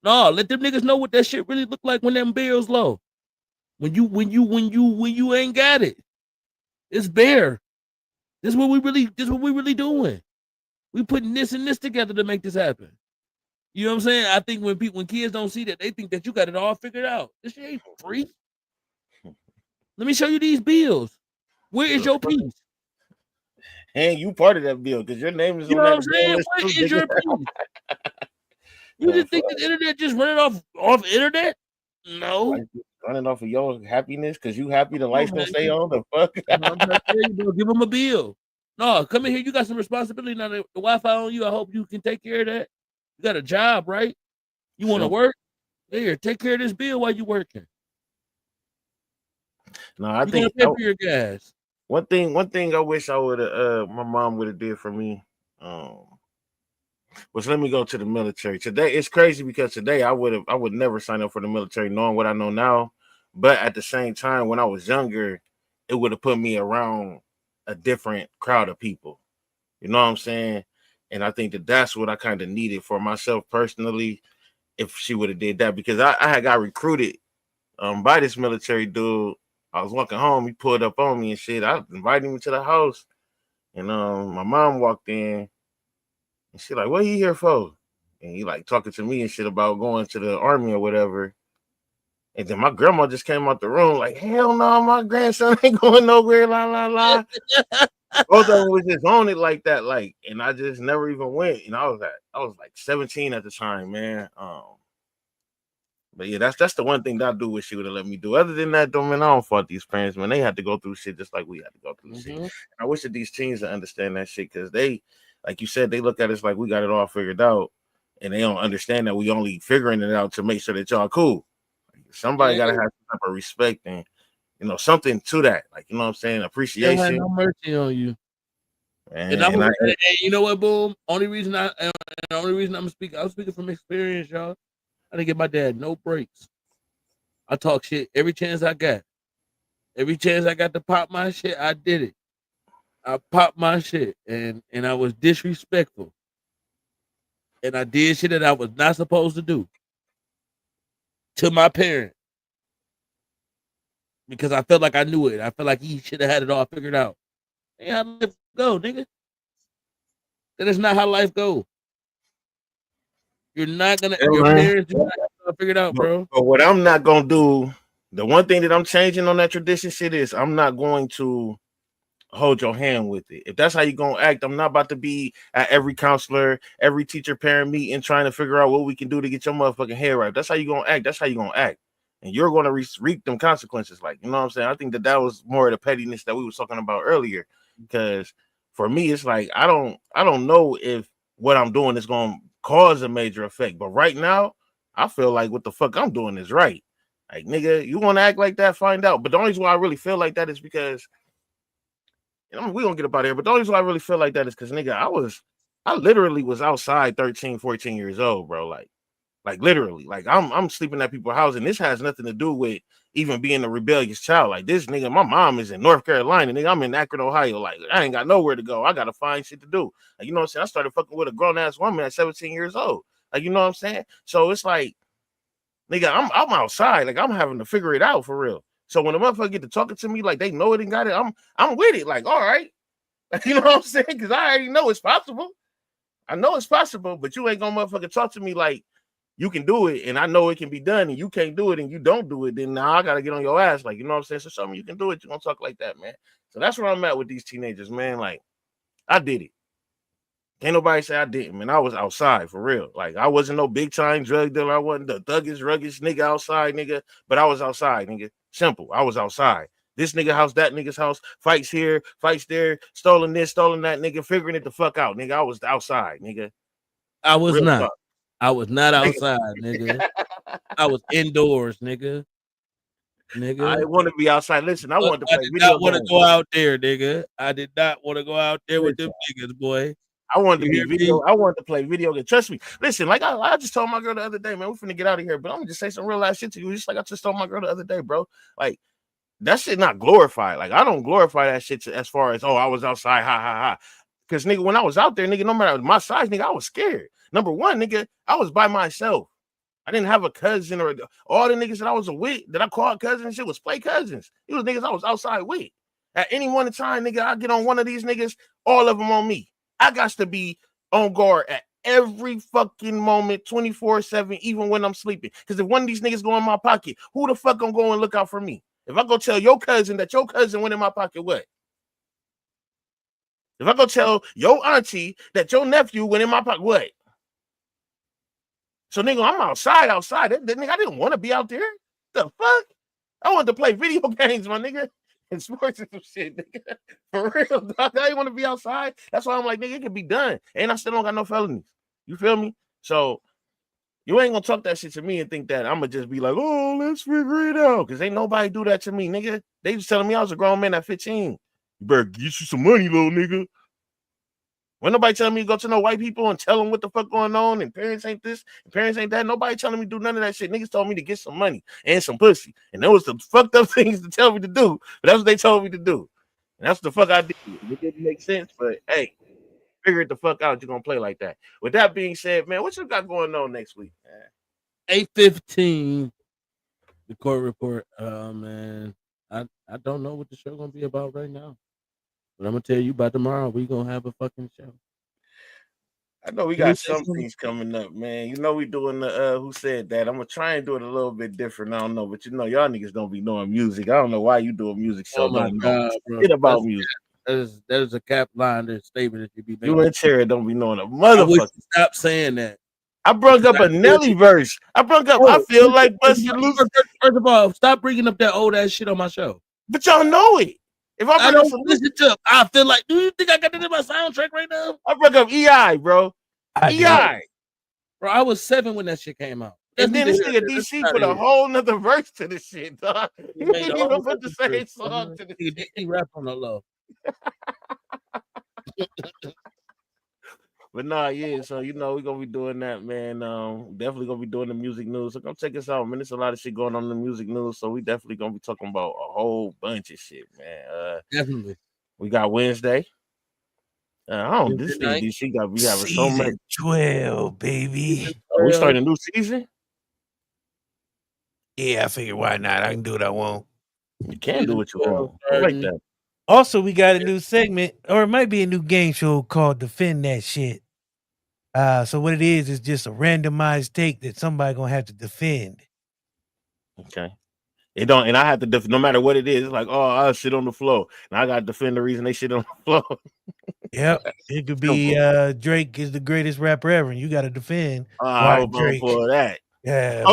No, let them niggas know what that shit really look like when them bills low. When you ain't got it. It's bare. This is what we really doing. We putting this and this together to make this happen. You know what I'm saying? I think when kids don't see that, they think that you got it all figured out. This shit ain't free. Let me show you these bills. Where is your piece? And you part of that bill because your name is you on know that what I'm saying? Where is your piece? You just think the internet just running off internet? No. Like running off of your happiness because you happy the lights gonna stay on. The fuck? I'm trying to tell you, bro, give them a bill. No, come in here. You got some responsibility now. The Wi-Fi on you. I hope you can take care of that. You got a job, right? You want to work? Here, take care of this bill while you working. No, I think pay for your gas. One thing I wish I would have my mom would have did for me was let me go to the military. Today it's crazy because today I would never sign up for the military knowing what I know now. But at the same time, when I was younger, it would have put me around a different crowd of people. You know what I'm saying? And I think that's what I kind of needed for myself personally. If she would have did that, because I had got recruited by this military dude. I was walking home, he pulled up on me and shit. I invited him to the house, and my mom walked in, and she like, "What are you here for?" And he like talking to me and shit about going to the army or whatever. And then my grandma just came out the room like, "Hell no, my grandson ain't going nowhere." La la la. Both of them was just on it like that, like, and I just never even went. And I was like 17 at the time, man. But yeah, that's the one thing that I do wish she would have let me do. Other than that, though, man, I don't fault these parents, man. They had to go through shit just like we had to go through shit. And I wish that these teens would understand that shit because they, like you said, they look at us like we got it all figured out, and they don't understand that we only figuring it out to make sure that y'all cool. Somebody gotta have some type of respect and something to that, like you know what I'm saying, appreciation. They have no mercy on you. And you know what, boom? Only reason I'm speaking from experience, y'all. I didn't give my dad no breaks. I talk shit every chance I got. Every chance I got to pop my shit, I did it. I popped my shit, and I was disrespectful. And I did shit that I was not supposed to do to my parent. because I felt like I knew it. I felt like he should have had it all figured out. Ain't how life go, nigga. That is not how life go. You're not gonna. Yeah, Your man. parents do not have it all figured out, bro. But what I'm not gonna do, the one thing that I'm changing on that tradition shit is I'm not going to hold your hand with it. If that's how you gonna act, I'm not about to be at every counselor, every teacher parent meeting trying to figure out what we can do to get your motherfucking head right. If that's how you gonna act. That's how you gonna act, and you're gonna reap them consequences. Like, you know what I'm saying? I think that was more of the pettiness that we was talking about earlier. Because for me, it's like I don't know if what I'm doing is gonna cause a major effect. But right now, I feel like what the fuck I'm doing is right. Like, nigga, you want to act like that? Find out. But the only reason why I really feel like that is because we gonna get up out of here, but the only reason I really feel like that is because, nigga, I literally was outside 13, 14 years old, bro. Like literally, like I'm sleeping at people's house, and this has nothing to do with even being a rebellious child. Like, this nigga, my mom is in North Carolina, nigga. I'm in Akron, Ohio. Like, I ain't got nowhere to go. I gotta find shit to do. Like, you know what I'm saying? I started fucking with a grown ass woman at 17 years old. Like, you know what I'm saying? So it's like, nigga, I'm outside. Like, I'm having to figure it out for real. So when a motherfucker get to talking to me like they know it and got it, I'm with it. Like, all right. You know what I'm saying? Because I already know it's possible. I know it's possible, but you ain't gonna motherfucker talk to me like you can do it, and I know it can be done, and you can't do it, and you don't do it. Then now I gotta get on your ass, like, you know what I'm saying? So show me you can do it. You gonna talk like that, man? So that's where I'm at with these teenagers, man. Like, I did it. Can't nobody say I didn't, man. I was outside for real. Like, I wasn't no big time drug dealer. I wasn't the thuggish, ruggish nigga outside, nigga. But I was outside, nigga. Simple. I was outside. This nigga house, that nigga's house, fights here, fights there, stolen this, stolen that, nigga, figuring it the fuck out, nigga. I was outside, nigga. I was Real not. fuck. I was not outside, nigga. I was indoors, nigga. I didn't want to be outside. Listen, I wanted to play video games. I did not want to go out there, nigga. I did not want to go out there with them niggas, boy. I wanted to be video. I wanted to play video games. Trust me. Listen, like I just told my girl the other day, man, we're finna get out of here. But I'm gonna just say some real life shit to you, just like I just told my girl the other day, bro. Like, that shit not glorified. Like, I don't glorify that shit as far as, oh, I was outside, ha ha ha. Because, nigga, when I was out there, nigga, no matter my size, nigga, I was scared. Number one, nigga, I was by myself. I didn't have a cousin, or all the niggas that I was with that I called cousins and shit was play cousins. It was niggas I was outside with. At any one time, nigga, I get on one of these niggas, all of them on me. I got to be on guard at every fucking moment, 24/7, even when I'm sleeping. Because if one of these niggas go in my pocket, who the fuck gonna go and look out for me? If I go tell your cousin that your cousin went in my pocket, what? If I go tell your auntie that your nephew went in my pocket, what? So, nigga, I'm outside. That nigga, I didn't want to be out there. The fuck? I wanted to play video games, my nigga, and sports and some shit, nigga. For real, dog. I didn't want to be outside. That's why I'm like, nigga, it can be done. And I still don't got no felonies. You feel me? So, you ain't gonna talk that shit to me and think that I'm gonna just be like, oh, let's figure it out. Because ain't nobody do that to me, nigga. They just telling me I was a grown man at 15. You better get you some money, little nigga. When nobody telling me to go to no white people and tell them what the fuck going on, and parents ain't this, and parents ain't that. Nobody telling me to do none of that shit. Niggas told me to get some money and some pussy. And that was the fucked up things to tell me to do. But that's what they told me to do. And that's what the fuck I did. It didn't make sense, but hey, figure it the fuck out. You're gonna play like that. With that being said, man, what you got going on next week, man? 8:15. The court report. Man, I don't know what the show gonna be about right now. But I'm gonna tell you about tomorrow. We gonna have a fucking show. I know we got some things coming up, man. You know we doing the who said that. I'm gonna try and do it a little bit different. I don't know, but you know y'all niggas don't be knowing music. I don't know why you do a music show. Oh my God, bro. Shit about music. That is a cap line statement that you be making. You and Cherry don't be knowing a motherfucker. Stop saying that. I brought up a Nelly verse. I brought up. I feel like busting loose. First of all, stop bringing up that old ass shit on my show. But y'all know it. If I don't listen to, I feel like, do you think I got that in my soundtrack right now? I brought up EI, bro. EI. Bro, I was 7 when that shit came out. And then this nigga DC put a whole nother verse to the shit, dog. He didn't even put the same song to the shit. He rap on the low. But nah, yeah, so you know we're gonna be doing that, man. Definitely gonna be doing the music news. So come check us out, man. There's a lot of shit going on in the music news, so we definitely gonna be talking about a whole bunch of shit, man. Definitely. We got Wednesday. This thing DC got we have so much. 12, baby. We starting a new season. Yeah, I figured why not? I can do what I want. You can do what you want. I like that. Also, we got a new segment, or it might be a new game show called Defend That Shit. So what it is just a randomized take that somebody gonna have to defend. Okay. It don't, and I have to no matter what it is. It's like, oh, I'll shit on the floor, and I got to defend the reason they shit on the floor. Yep, it could be Drake is the greatest rapper ever, and you got to defend. I hope I'm for that. Yeah,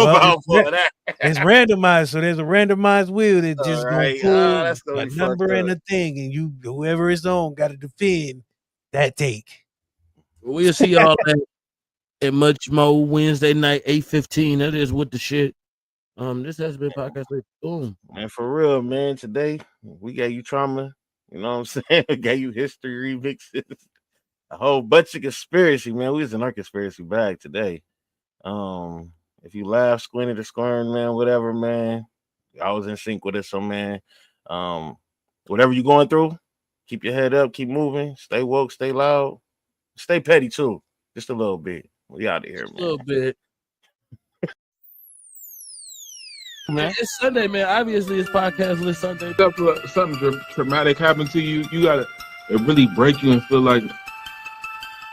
It's randomized, so there's a randomized wheel that just gonna pull that's gonna a be number and a thing, and whoever is on got to defend that take. We'll see y'all at Much More Wednesday night, 8:15. That is with the shit. This has been podcast. Boom. Man, for real, man. Today we gave you trauma. You know what I'm saying? We gave you history remixes. A whole bunch of conspiracy, man. We was in our conspiracy bag today. If you laugh, squinted, or squirmed, man, whatever, man. I was in sync with it, so man. Whatever you're going through, keep your head up, keep moving, stay woke, stay loud, stay petty too. Just a little bit. We out of here, man. A little bit. Man, it's Sunday, man. Obviously, it's podcast list Sunday. Something traumatic happened to you. You gotta it really break you and feel like,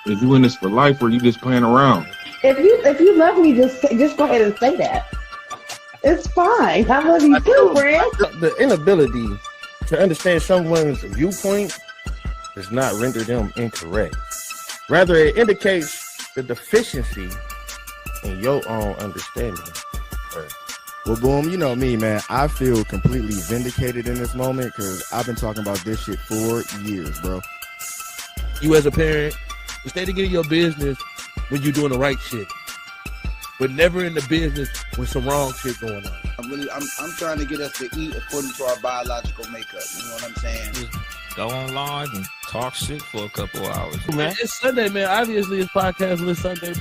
is you in this for life or you just playing around? If you love me, just go ahead and say that. It's fine. I love you too, friend. The inability to understand someone's viewpoint does not render them incorrect. Rather, it indicates the deficiency in your own understanding. Well, Boom, you know me, man. I feel completely vindicated in this moment because I've been talking about this shit for years, bro. You as a parent, instead of getting your business when you're doing the right shit, but never in the business with some wrong shit going on. I'm trying to get us to eat according to our biological makeup. You know what I'm saying? Just go on live and talk shit for a couple hours. Man, it's Sunday, man. Obviously, it's podcast list Sunday.